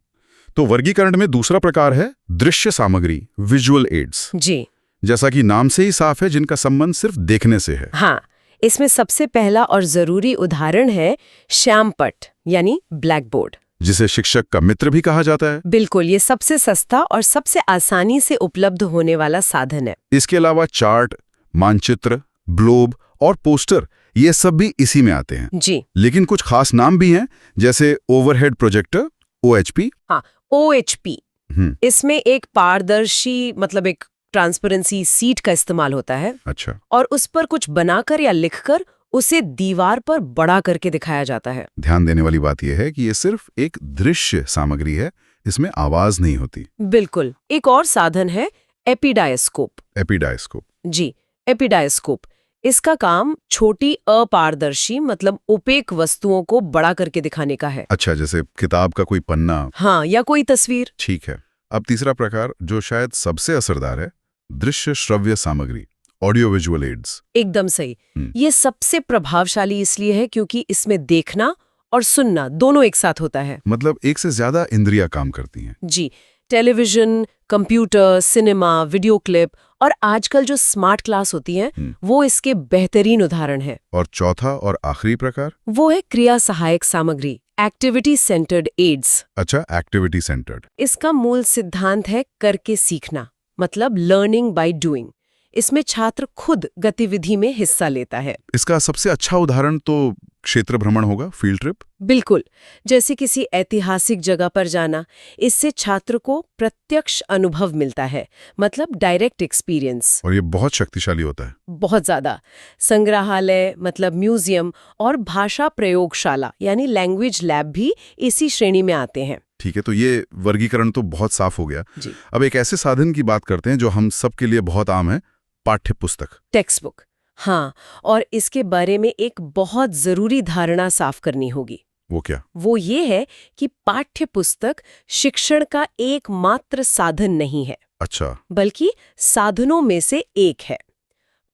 तो वर्गीकरण में दूसरा प्रकार है दृश्य सामग्री, विजुअल एड्स। जी जैसा कि नाम से ही साफ है, जिनका संबंध सिर्फ देखने से है। हाँ, इसमें सबसे पहला और जरूरी उदाहरण है श्यामपट्ट यानी ब्लैक बोर्ड, जिसे शिक्षक का मित्र भी कहा जाता है। बिल्कुल, ये सबसे सस्ता और सबसे आसानी से उपलब्ध होने वाला साधन है। इसके अलावा चार्ट, मानचित्र, ग्लोब और पोस्टर, ये सब भी इसी में आते हैं। जी लेकिन कुछ खास नाम भी हैं, जैसे ओवरहेड प्रोजेक्टर, OHP। हाँ, OHP। हम्म, इसमें एक पारदर्शी मतलब एक ट्रांसपेरेंसी सीट का इस्तेमाल होता है, अच्छा। और उस पर कुछ बनाकर या लिखकर उसे दीवार पर बड़ा करके दिखाया जाता है। ध्यान देने वाली बात यह है कि ये सिर्फ एक दृश्य सामग्री है, इसमें आवाज नहीं होती। बिल्कुल। एक और साधन है एपिडायस्कोप। एपिडायस्कोप। जी, एपिडायस्कोप। इसका काम छोटी अपारदर्शी मतलब ओपेक वस्तुओं को बड़ा करके दिखाने का है। अच्छा, जैसे किताब का कोई पन्ना। हाँ, या कोई तस्वीर। ठीक है। अब तीसरा प्रकार, जो शायद सबसे असरदार है, दृश्य श्रव्य सामग्री, ऑडियो विजुअल एड्स। एकदम सही। ये सबसे प्रभावशाली इसलिए है क्योंकि इसमें देखना और सुनना दोनों एक साथ होता है। मतलब एक से ज्यादा इंद्रियां काम करती हैं। जी, television, computer, cinema, video clip और आजकल जो स्मार्ट क्लास होती हैं, वो इसके बेहतरीन उदाहरण है। और चौथा और आखिरी प्रकार, वो है क्रिया सहायक सामग्री, एक्टिविटी सेंटर्ड एड्स। अच्छा, एक्टिविटी सेंटर्ड। इसका मूल सिद्धांत है करके सीखना, मतलब लर्निंग बाय डूइंग। इसमें छात्र खुद गतिविधि में हिस्सा लेता है। इसका सबसे अच्छा उदाहरण तो क्षेत्र भ्रमण होगा, फील्ड ट्रिप। बिल्कुल, जैसे किसी ऐतिहासिक जगह पर जाना। इससे छात्र को प्रत्यक्ष अनुभव मिलता है, मतलब डायरेक्ट एक्सपीरियंस। और ये बहुत शक्तिशाली होता है। बहुत ज्यादा। संग्रहालय मतलब म्यूजियम और भाषा प्रयोगशाला यानी लैंग्वेज लैब भी इसी श्रेणी में आते हैं। ठीक है, तो ये वर्गीकरण तो बहुत साफ हो गया। जी। अब एक ऐसे साधन की बात करते हैं जो हम सबके लिए बहुत आम है, पाठ्य पुस्तक। Text book. हाँ, और इसके बारे में एक बहुत जरूरी धारणा साफ करनी होगी। वो क्या? वो ये है कि पाठ्य पुस्तक शिक्षण का एकमात्र साधन नहीं है, अच्छा। बल्कि साधनों में से एक है।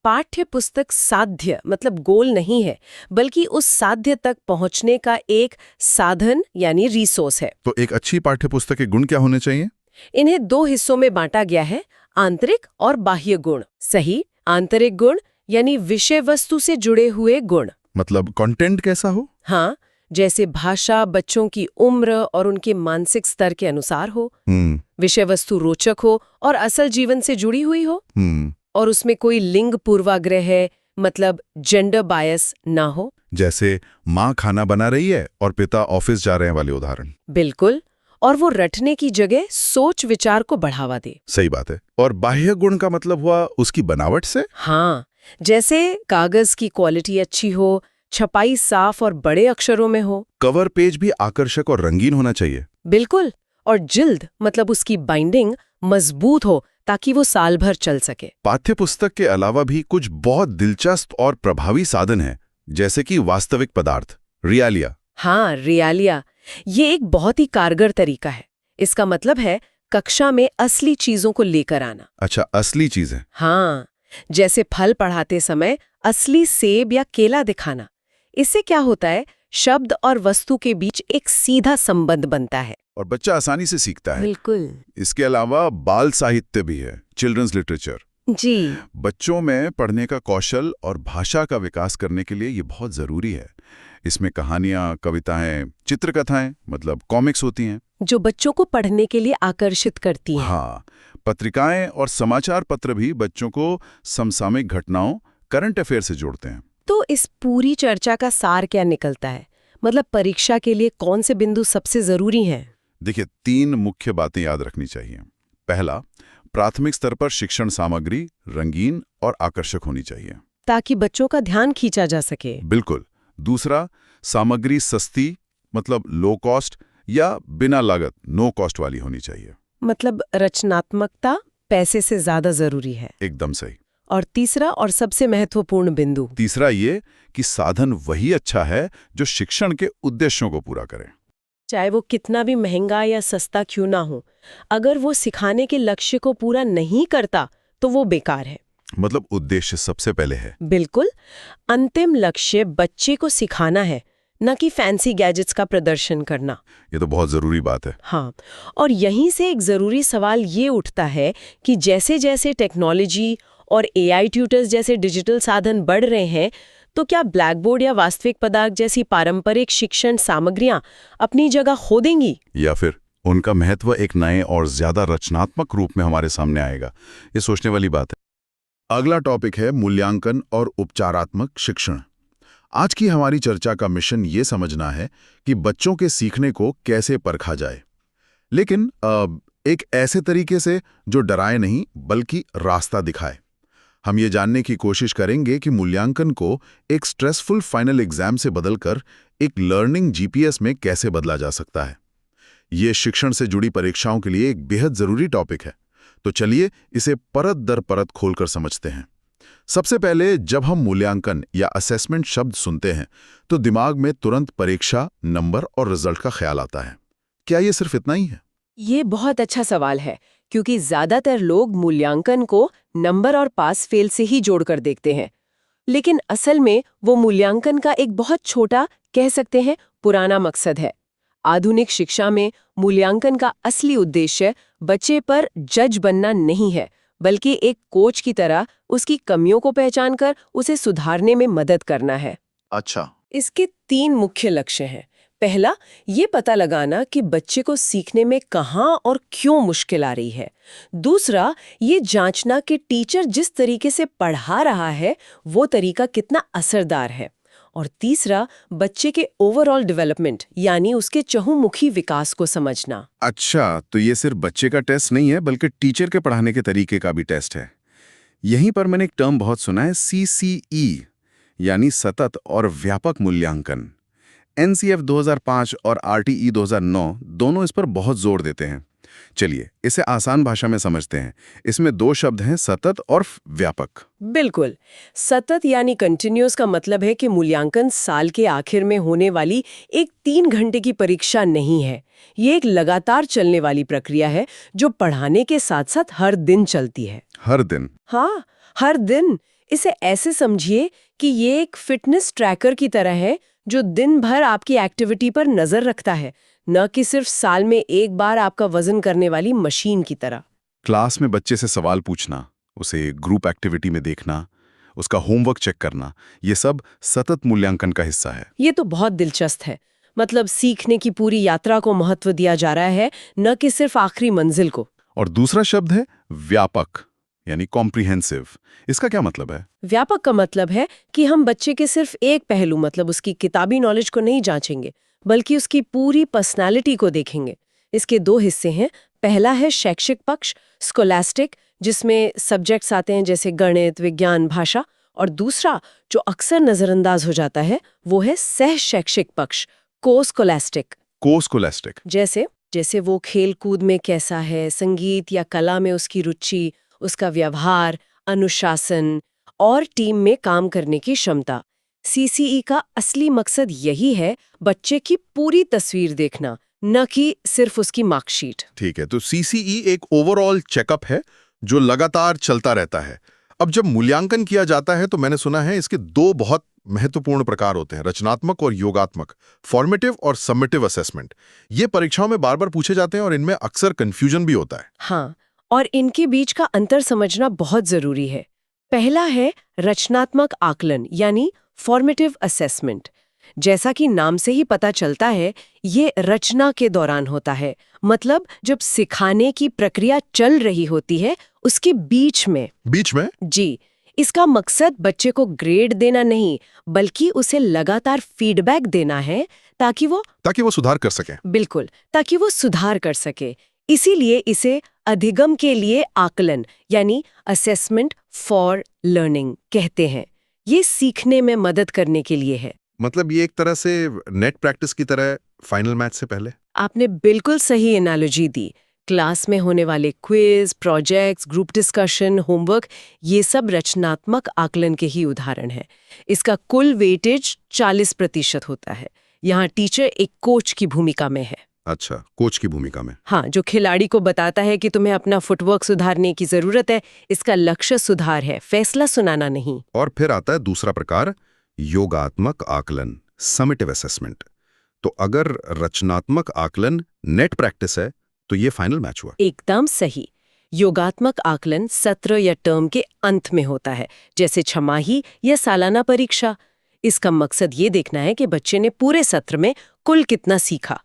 पाठ्य पुस्तक साध्य मतलब गोल नहीं है, बल्कि उस साध्य तक पहुंचने का एक साधन यानी रिसोर्स है। तो एक अच्छी पाठ्य पुस्तक के गुण क्या होने चाहिए? इन्हें दो हिस्सों में बांटा गया है, आंतरिक और बाह्य गुण। सही, आंतरिक गुण यानी विषय वस्तु से जुड़े हुए गुण। मतलब कंटेंट कैसा हो? हाँ, जैसे भाषा बच्चों की उम्र और उनके मानसिक स्तर के अनुसार हो, विषय वस्तु रोचक हो और असल जीवन से जुड़ी हुई हो, और उसमें कोई लिंग पूर्वाग्रह मतलब जेंडर बायस ना हो। जैसे माँ खाना बना रही है और पिता ऑफिस जा रहे हैं वाले उदाहरण। बिल्कुल, और वो रटने की जगह सोच विचार को बढ़ावा दे। सही बात है। और बाह्य गुण का मतलब हुआ उसकी बनावट से? हाँ, जैसे कागज की क्वालिटी अच्छी हो, छपाई साफ और बड़े अक्षरों में हो। कवर पेज भी आकर्षक और रंगीन होना चाहिए। बिल्कुल, और जिल्द मतलब उसकी बाइंडिंग मजबूत हो ताकि वो साल भर चल सके। पाठ्य पुस्तक के अलावा भी कुछ बहुत दिलचस्प और प्रभावी साधन हैं, जैसे कि वास्तविक पदार्थ, रियालिया। हाँ, रियालिया, ये एक बहुत ही कारगर तरीका है। इसका मतलब है कक्षा में असली चीजों को लेकर आना। अच्छा, असली चीजें। हाँ, जैसे फल पढ़ाते समय असली सेब या केला दिखाना। इससे क्या होता है, शब्द और वस्तु के बीच एक सीधा संबंध बनता है और बच्चा आसानी से सीखता है। बिल्कुल। इसके अलावा बाल साहित्य भी है, चिल्ड्रंस लिटरेचर। जी, बच्चों में पढ़ने का कौशल और भाषा का विकास करने के लिए ये बहुत जरूरी है। इसमें कहानियां, कविताएं, चित्रकथाएं मतलब कॉमिक्स होती हैं, जो बच्चों को पढ़ने के लिए आकर्षित करती हैं। हाँ, पत्रिकाएं और समाचार पत्र भी बच्चों को समसामयिक घटनाओं, करंट अफेयर से जोड़ते हैं। तो इस पूरी चर्चा का सार क्या निकलता है? मतलब परीक्षा के लिए कौन से बिंदु सबसे जरूरी हैं? देखिए, 3 मुख्य बातें याद रखनी चाहिए। पहला, प्राथमिक स्तर पर शिक्षण सामग्री रंगीन और आकर्षक होनी चाहिए, ताकि बच्चों का ध्यान खींचा जा सके। बिल्कुल। दूसरा, सामग्री सस्ती मतलब लो कॉस्ट या बिना लागत नो कॉस्ट वाली होनी चाहिए। मतलब रचनात्मकता पैसे से ज्यादा जरूरी है। एकदम सही। और तीसरा और सबसे महत्वपूर्ण बिंदु, तीसरा ये कि साधन वही अच्छा है जो शिक्षण के उद्देश्यों को पूरा करे। चाहे वो कितना भी महंगा या सस्ता क्यों ना हो, अगर वो सिखाने के लक्ष्य को पूरा नहीं करता तो वो बेकार है। मतलब उद्देश्य सबसे पहले है। बिल्कुल, अंतिम लक्ष्य बच्चे को सिखाना है, न कि फैंसी गैजेट्स का प्रदर्शन करना। ये तो बहुत जरूरी बात है। हाँ, और यहीं से एक जरूरी सवाल ये उठता है कि जैसे जैसे टेक्नोलॉजी और एआई ट्यूटर्स जैसे डिजिटल साधन बढ़ रहे हैं, तो क्या ब्लैक बोर्ड या वास्तविक पदार्थ जैसी पारंपरिक शिक्षण सामग्रियां अपनी जगह खो देंगी, या फिर उनका महत्व एक नए और ज्यादा रचनात्मक रूप में हमारे सामने आएगा? ये सोचने वाली बात है। अगला टॉपिक है मूल्यांकन और उपचारात्मक शिक्षण। आज की हमारी चर्चा का मिशन ये समझना है कि बच्चों के सीखने को कैसे परखा जाए, लेकिन एक ऐसे तरीके से जो डराए नहीं बल्कि रास्ता दिखाए। हम ये जानने की कोशिश करेंगे कि मूल्यांकन को एक स्ट्रेसफुल फाइनल एग्जाम से बदलकर एक लर्निंग जीपीएस में कैसे बदला जा सकता है। ये शिक्षण से जुड़ी परीक्षाओं के लिए एक बेहद जरूरी टॉपिक है, तो चलिए इसे परत दर परत खोलकर समझते हैं। सबसे पहले जब हम मूल्यांकन या असेसमेंट शब्द सुनते हैं तो दिमाग में तुरंत परीक्षा, नंबर और रिजल्ट का ख्याल आता है। क्या ये सिर्फ इतना ही है? ये बहुत अच्छा सवाल है, क्योंकि ज्यादातर लोग मूल्यांकन को नंबर और पास फेल से ही जोड़कर देखते हैं। लेकिन असल में वो मूल्यांकन का एक बहुत छोटा, कह सकते हैं पुराना मकसद है। आधुनिक शिक्षा में मूल्यांकन का असली उद्देश्य बच्चे पर जज बनना नहीं है, बल्कि एक कोच की तरह उसकी कमियों को पहचानकर उसे सुधारने में मदद करना है। अच्छा। इसके 3 मुख्य लक्ष्य हैं। पहला, ये पता लगाना कि बच्चे को सीखने में कहाँ और क्यों मुश्किल आ रही है। दूसरा, ये जांचना कि टीचर जिस तरीके से पढ़ा रहा है वो तरीका कितना असरदार है। और तीसरा, बच्चे के ओवरऑल डेवलपमेंट यानी उसके चहुमुखी विकास को समझना। अच्छा, तो ये सिर्फ बच्चे का टेस्ट नहीं है बल्कि टीचर के पढ़ाने के तरीके का भी टेस्ट है। यहीं पर मैंने एक टर्म बहुत सुना है, CCE, यानी सतत और व्यापक मूल्यांकन। NCF 2005 और RTE 2009 दोनों इस पर बहुत जोर देते हैं। चलिए इसे आसान भाषा में समझते हैं। इसमें 2 शब्द हैं, सतत और व्यापक। बिल्कुल, सतत यानी कंटिन्यूअस का मतलब है कि मूल्यांकन साल के आखिर में होने वाली एक 3 घंटे की परीक्षा नहीं है। ये एक लगातार चलने वाली प्रक्रिया है जो पढ़ाने के साथ साथ हर दिन चलती है। हर दिन? हाँ, हर दिन। इसे ऐसे समझिए कि ये एक फिटनेस ट्रैकर की तरह है जो दिन भर आपकी एक्टिविटी पर नजर रखता है, न कि सिर्फ साल में एक बार आपका वजन करने वाली मशीन की तरह। क्लास में बच्चे से सवाल पूछना, उसे ग्रुप एक्टिविटी में देखना, उसका होमवर्क चेक करना, ये सब सतत मूल्यांकन का हिस्सा है। ये तो बहुत दिलचस्प है। मतलब सीखने की पूरी यात्रा को महत्व दिया जा रहा है, न कि सिर्फ आखिरी मंजिल को। और दूसरा शब्द है व्यापक, यानी कॉम्प्रिहेंसिव। इसका क्या मतलब है? व्यापक का मतलब है कि हम बच्चे के सिर्फ एक पहलू, मतलब उसकी किताबी नॉलेज को नहीं जांचेंगे, बल्कि उसकी पूरी पर्सनालिटी को देखेंगे। इसके 2 हिस्से हैं। पहला है शैक्षिक पक्ष, स्कोलास्टिक, जिसमें सब्जेक्ट्स आते हैं जैसे गणित, विज्ञान, भाषा। और दूसरा, जो अक्सर नजरअंदाज हो जाता है, वो है सह शैक्षिक पक्ष, को-स्कोलास्टिक। को-स्कोलास्टिक जैसे वो खेल कूद में कैसा है, संगीत या कला में उसकी रुचि, उसका व्यवहार, अनुशासन और टीम में काम करने की क्षमता। CCE का असली मकसद यही है, बच्चे की पूरी तस्वीर देखना, न कि सिर्फ उसकी मार्कशीट। ठीक है, तो CCE एक ओवरऑल चेकअप है जो लगातार चलता रहता है। अब जब मूल्यांकन किया जाता है तो मैंने सुना है इसके 2 बहुत महत्वपूर्ण प्रकार होते हैं, रचनात्मक और योगात्मक, फॉर्मेटिव और समेटिव असेसमेंट। ये परीक्षाओं में बार बार पूछे जाते हैं और इनमें अक्सर कंफ्यूजन भी होता है। हाँ, और इनके बीच का अंतर समझना बहुत जरूरी है। पहला है रचनात्मक आकलन यानी फॉर्मेटिव असेसमेंट। जैसा कि नाम से ही पता चलता है, ये रचना के दौरान होता है, मतलब जब सिखाने की प्रक्रिया चल रही होती है उसके बीच में। बीच में? जी, इसका मकसद बच्चे को ग्रेड देना नहीं, बल्कि उसे लगातार फीडबैक देना है ताकि वो सुधार कर सके। बिल्कुल, ताकि वो सुधार कर सके। इसीलिए इसे अधिगम के लिए आकलन यानी असेसमेंट फॉर लर्निंग कहते हैं। ये सीखने में मदद करने के लिए है। मतलब ये एक तरह से नेट प्रैक्टिस की तरह फाइनल मैच से पहले? आपने बिल्कुल सही एनालॉजी दी। क्लास में होने वाले quiz, projects, group discussion, homework, ये सब रचनात्मक आकलन के ही उदाहरण हैं। इसका कुल वेटेज 40% होता है। यहाँ टीचर एक कोच की भूमिका में है। अच्छा, कोच की भूमिका में। हाँ, जो खिलाड़ी को बताता है कि तुम्हें अपना फुटवर्क सुधारने की जरूरत है, इसका लक्ष्य सुधार है, फैसला सुनाना नहीं। और फिर आता है दूसरा प्रकार, योगात्मक आकलन, समेटिव असेसमेंट। तो अगर रचनात्मक आकलन नेट प्रैक्टिस है तो ये फाइनल मैच हुआ। एकदम सही। योगात्मक आकलन सत्र या टर्म के अंत में होता है, जैसे छमाही या सालाना परीक्षा। इसका मकसद ये देखना है कि बच्चे ने पूरे सत्र में कुल कितना सीखा।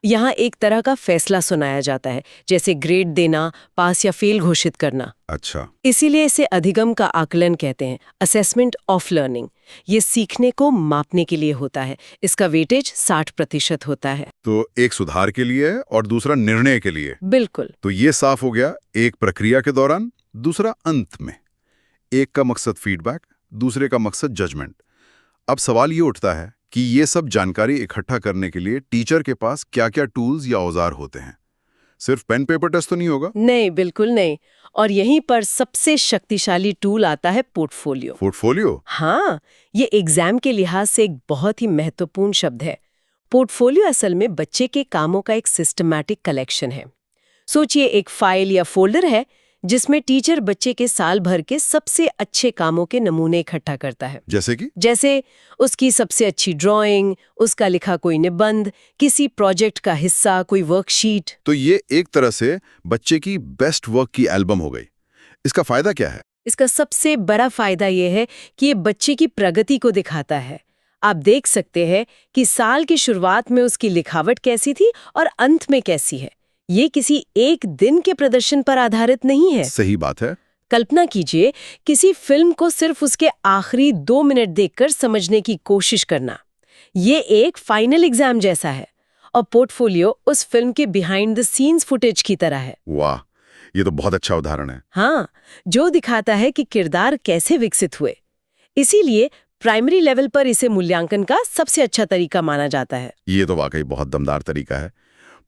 यहाँ एक तरह का फैसला सुनाया जाता है, जैसे ग्रेड देना, पास या फेल घोषित करना। अच्छा, इसीलिए इसे अधिगम का आकलन कहते हैं, असेसमेंट ऑफ लर्निंग। ये सीखने को मापने के लिए होता है। इसका वेटेज 60% होता है। तो एक सुधार के लिए और दूसरा निर्णय के लिए। बिल्कुल। तो ये साफ हो गया, एक प्रक्रिया के दौरान, दूसरा अंत में। एक का मकसद फीडबैक, दूसरे का मकसद जजमेंट। अब सवाल ये उठता है कि ये सब जानकारी इकट्ठा करने के लिए टीचर के पास क्या-क्या टूल्स या औजार होते हैं? सिर्फ पेन पेपर टेस्ट तो नहीं होगा? नहीं, बिल्कुल नहीं। और यहीं पर सबसे शक्तिशाली टूल आता है पोर्टफोलियो। पोर्टफोलियो? हाँ, ये एग्जाम के लिहाज से एक बहुत ही महत्वपूर्ण शब्द है। पोर्टफोलियो असल में बच्चे के कामों का एक सिस्टमैटिक कलेक्शन है। सोचिए, एक फाइल या फोल्डर है जिसमें टीचर बच्चे के साल भर के सबसे अच्छे कामों के नमूने इकट्ठा करता है। जैसे उसकी सबसे अच्छी ड्राइंग, उसका लिखा कोई निबंध, किसी प्रोजेक्ट का हिस्सा, कोई वर्कशीट। तो ये एक तरह से बच्चे की बेस्ट वर्क की एल्बम हो गई। इसका फायदा क्या है? इसका सबसे बड़ा फायदा ये है कि ये बच्चे की प्रगति को दिखाता है। आप देख सकते हैं कि साल की शुरुआत में उसकी लिखावट कैसी थी और अंत में कैसी है। ये किसी एक दिन के प्रदर्शन पर आधारित नहीं है। सही बात है। कल्पना कीजिए, किसी फिल्म को सिर्फ उसके आखिरी 2 मिनट देखकर समझने की कोशिश करना। ये एक फाइनल एग्जाम जैसा है। और पोर्टफोलियो उस फिल्म के बिहाइंड द सीन्स फुटेज की तरह है। वाह, ये तो बहुत अच्छा उदाहरण है। हाँ, जो दिखाता है कि किरदार कैसे विकसित हुए। इसीलिए प्राइमरी लेवल पर इसे मूल्यांकन का सबसे अच्छा तरीका माना जाता है। ये तो वाकई बहुत दमदार तरीका है।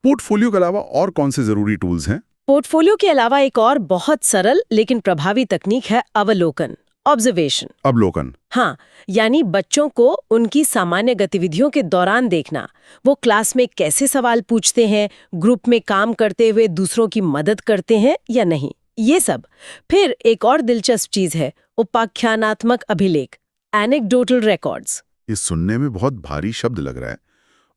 पोर्टफोलियो के अलावा और कौन से जरूरी टूल्स हैं? पोर्टफोलियो के अलावा एक और बहुत सरल लेकिन प्रभावी तकनीक है अवलोकन, ऑब्जर्वेशन। अवलोकन? हाँ, यानी बच्चों को उनकी सामान्य गतिविधियों के दौरान देखना। वो क्लास में कैसे सवाल पूछते हैं, ग्रुप में काम करते हुए दूसरों की मदद करते हैं या नहीं, ये सब। फिर एक और दिलचस्प चीज है उपाख्यानात्मक अभिलेख, एनेक्डोटल रिकॉर्ड्स। ये सुनने में बहुत भारी शब्द लग रहा है,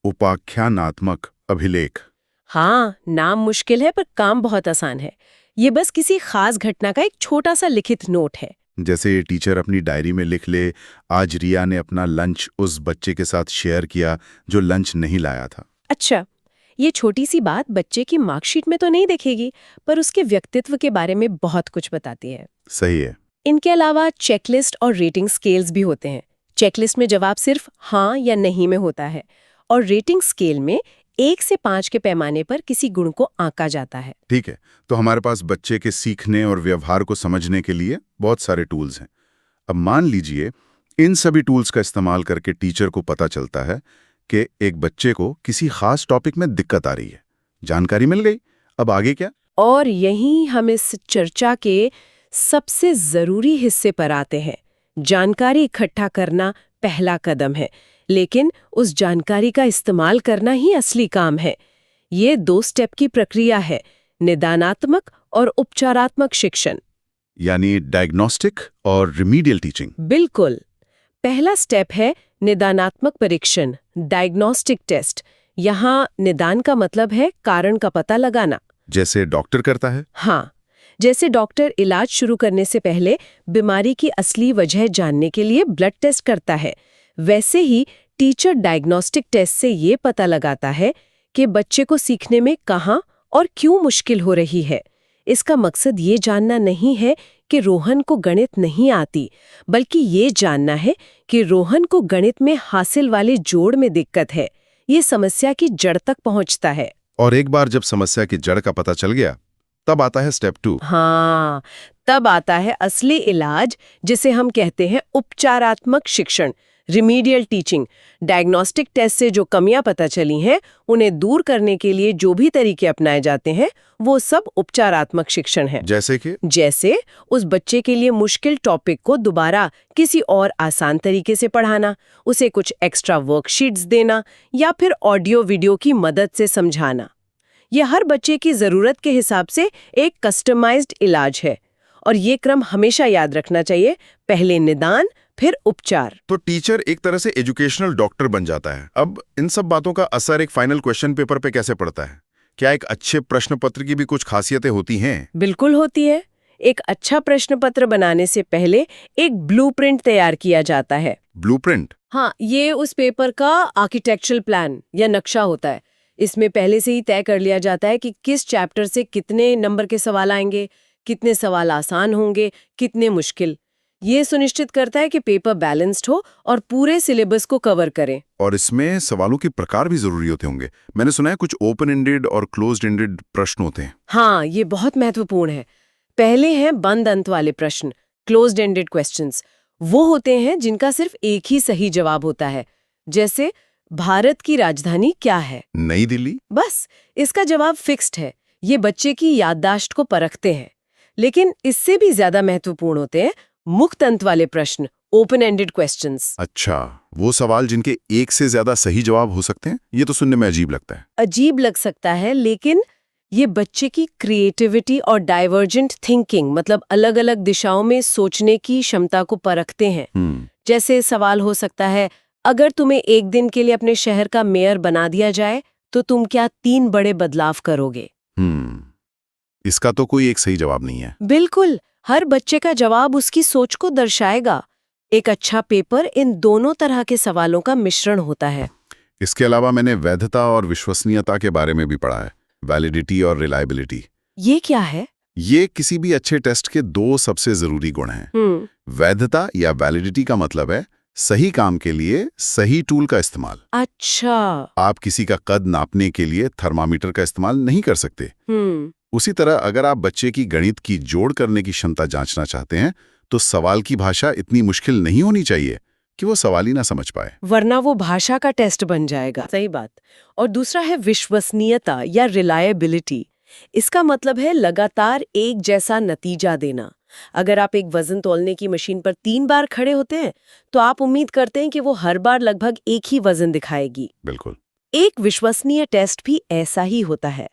उपाख्यानात्मक अभिलेख। हाँ, नाम मुश्किल है पर काम बहुत आसान है। ये बस किसी खास घटना का एक छोटा सा लिखित नोट है। जैसे ये टीचर अपनी डायरी में लिख ले, आज रिया ने अपना लंच उस बच्चे के साथ शेयर किया जो लंच नहीं लाया था। अच्छा, ये छोटी सी बात बच्चे की मार्कशीट में तो नहीं दिखेगी, पर उसके व्यक्तित्व के बारे में बहुत कुछ बताती है। सही है। इनके अलावा चेकलिस्ट और रेटिंग स्केल्स भी होते हैं। चेकलिस्ट में जवाब सिर्फ हाँ या नहीं में होता है, और रेटिंग स्केल में 1 से 5 के पैमाने पर किसी गुण को आंका जाता है। ठीक है, तो हमारे पास बच्चे के सीखने और व्यवहार को समझने के लिए बहुत सारे टूल्स हैं। अब मान लीजिए इन सभी टूल्स का इस्तेमाल करके टीचर को पता चलता है कि एक बच्चे को किसी खास टॉपिक में दिक्कत आ रही है। जानकारी मिल गई, अब आगे क्या? और यहीं हम इस चर्चा के सबसे जरूरी हिस्से पर आते हैं। जानकारी इकट्ठा करना पहला कदम है, लेकिन उस जानकारी का इस्तेमाल करना ही असली काम है। ये 2 स्टेप की प्रक्रिया है, निदानात्मक और उपचारात्मक शिक्षण, यानी डायग्नोस्टिक और रिमीडियल टीचिंग। बिल्कुल। पहला स्टेप है निदानात्मक परीक्षण, डायग्नोस्टिक टेस्ट। यहाँ निदान का मतलब है कारण का पता लगाना। जैसे डॉक्टर करता है? हाँ, जैसे डॉक्टर इलाज शुरू करने से पहले बीमारी की असली वजह जानने के लिए ब्लड टेस्ट करता है, वैसे ही टीचर डायग्नोस्टिक टेस्ट से ये पता लगाता है कि बच्चे को सीखने में कहाँ और क्यों मुश्किल हो रही है। इसका मकसद ये जानना नहीं है कि रोहन को गणित नहीं आती, बल्कि ये जानना है कि रोहन को गणित में हासिल वाले जोड़ में दिक्कत है। ये समस्या की जड़ तक पहुंचता है। और एक बार जब समस्या की जड़ का पता चल गया, तब आता है स्टेप 2। हाँ, तब आता है असली इलाज, जिसे हम कहते हैं उपचारात्मक शिक्षण, रिमीडियल टीचिंग, डायग्नोस्टिक टेस्ट से जो कमियां पता चली हैं उन्हें दूर करने के लिए जो भी तरीके अपनाए जाते हैं वो सब उपचारात्मक शिक्षण है। जैसे उस बच्चे के लिए मुश्किल टॉपिक को दोबारा किसी और आसान तरीके से पढ़ाना, उसे कुछ एक्स्ट्रा वर्कशीट्स देना या फिर ऑडियो वीडियो की मदद से समझाना। ये हर बच्चे की ज़रूरत के हिसाब से एक कस्टमाइज्ड इलाज है और ये क्रम हमेशा याद रखना चाहिए, पहले निदान फिर उपचार। तो टीचर एक तरह से एजुकेशनल डॉक्टर बन जाता है। अब इन सब बातों का असर एक फाइनल क्वेश्चन पेपर पे कैसे पड़ता है? क्या एक अच्छे प्रश्न पत्र की भी कुछ खासियतें होती हैं? बिल्कुल होती है। एक अच्छा प्रश्न पत्र बनाने से पहले एक ब्लूप्रिंट तैयार किया जाता है। ब्लूप्रिंट? हाँ, ये उस पेपर का आर्किटेक्चरल प्लान या नक्शा होता है। इसमें पहले से ही तय कर लिया जाता है कि किस चैप्टर से कितने नंबर के सवाल आएंगे, कितने सवाल आसान होंगे, कितने मुश्किल। ये सुनिश्चित करता है कि पेपर बैलेंस्ड हो और पूरे सिलेबस को कवर करे। और इसमें सवालों के प्रकार भी जरूरी होते होंगे। मैंने सुना है कुछ ओपन एंडेड और क्लोज्ड एंडेड प्रश्न होते हैं। हाँ, ये बहुत महत्वपूर्ण है। पहले हैं बंद अंत वाले प्रश्न, क्लोज्ड एंडेड क्वेश्चंस। वो होते हैं जिनका सिर्फ एक ही सही जवाब होता है। जैसे भारत की राजधानी क्या है? नई दिल्ली। बस, इसका जवाब फिक्स्ड है। ये बच्चे की याददाश्त को परखते हैं। लेकिन इससे भी ज्यादा महत्वपूर्ण होते हैं मुक्त अंत वाले प्रश्न, ओपन एंडेड क्वेश्चंस। अच्छा, वो सवाल जिनके एक से ज्यादा सही जवाब हो सकते हैं। ये तो सुनने में अजीब लगता है। अजीब लग सकता है, लेकिन ये बच्चे की क्रिएटिविटी और डाइवर्जेंट थिंकिंग, मतलब अलग अलग दिशाओं में सोचने की क्षमता को परखते हैं। जैसे सवाल हो सकता है, अगर तुम्हें एक दिन के लिए अपने शहर का मेयर बना दिया जाए तो तुम क्या 3 बड़े बदलाव करोगे? इसका तो कोई एक सही जवाब नहीं है। बिल्कुल, हर बच्चे का जवाब उसकी सोच को दर्शाएगा। एक अच्छा पेपर इन दोनों तरह के सवालों का मिश्रण होता है। इसके अलावा मैंने वैधता और विश्वसनीयता के बारे में भी पढ़ा है, वैलिडिटी और रिलायबिलिटी। ये क्या है? ये किसी भी अच्छे टेस्ट के 2 सबसे जरूरी गुण हैं। वैधता या वैलिडिटी का मतलब है सही काम के लिए सही टूल का इस्तेमाल। अच्छा। आप किसी का कद नापने के लिए थर्मामीटर का इस्तेमाल नहीं कर सकते। उसी तरह अगर आप बच्चे की गणित की जोड़ करने की क्षमता जांचना चाहते हैं तो सवाल की भाषा इतनी मुश्किल नहीं होनी चाहिए कि वो सवाल ही ना समझ पाए, वरना वो भाषा का टेस्ट बन जाएगा। सही बात। और दूसरा है विश्वसनीयता या रिलायबिलिटी। इसका मतलब है लगातार एक जैसा नतीजा देना। अगर आप एक वजन तौलने की मशीन पर 3 बार खड़े होते हैं तो आप उम्मीद करते हैं कि वो हर बार लगभग एक ही वजन दिखाएगी। बिल्कुल। एक विश्वसनीय टेस्ट भी ऐसा ही होता है।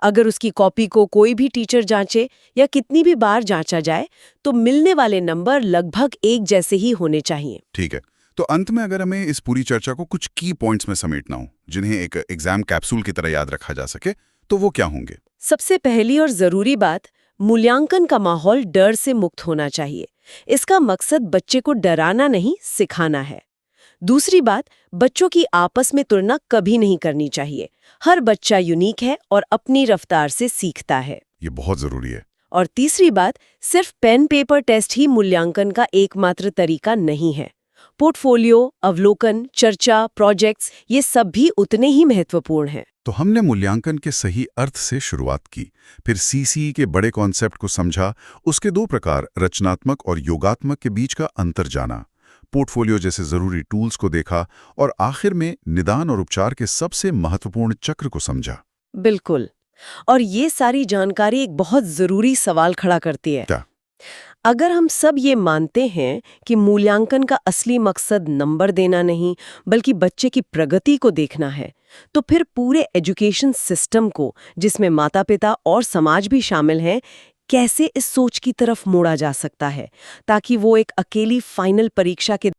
अगर उसकी कॉपी को कोई भी टीचर जांचे या कितनी भी बार जांचा जाए तो मिलने वाले नंबर लगभग एक जैसे ही होने चाहिए। ठीक है, तो अंत में अगर हमें इस पूरी चर्चा को कुछ की पॉइंट्स में समेटना हो जिन्हें एक एग्जाम कैप्सूल की तरह याद रखा जा सके, तो वो क्या होंगे? सबसे पहली और जरूरी बात, मूल्यांकन का माहौल डर से मुक्त होना चाहिए। इसका मकसद बच्चे को डराना नहीं, सिखाना है। दूसरी बात, बच्चों की आपस में तुलना कभी नहीं करनी चाहिए। हर बच्चा यूनिक है और अपनी रफ्तार से सीखता है। ये बहुत जरूरी है। और तीसरी बात, सिर्फ पेन पेपर टेस्ट ही मूल्यांकन का एकमात्र तरीका नहीं है। पोर्टफोलियो, अवलोकन, चर्चा, प्रोजेक्ट्स, ये सब भी उतने ही महत्वपूर्ण हैं। तो हमने मूल्यांकन के सही अर्थ से शुरुआत की, फिर सीसीई के बड़े कॉन्सेप्ट को समझा, उसके 2 प्रकार रचनात्मक और योगात्मक के बीच का अंतर जाना, पोर्टफोलियो जैसे जरूरी टूल्स को देखा और आखिर में निदान और उपचार के सबसे महत्वपूर्ण चक्र को समझा। बिल्कुल। और ये सारी जानकारी एक बहुत जरूरी सवाल खड़ा करती है। क्या? अगर हम सब ये मानते हैं कि मूल्यांकन का असली मकसद नंबर देना नहीं बल्कि बच्चे की प्रगति को देखना है, तो फिर पूरे एजुकेशन सिस्टम को, जिसमें माता-पिता और समाज भी शामिल हैं, कैसे इस सोच की तरफ मोड़ा जा सकता है ताकि वो एक अकेली फाइनल परीक्षा के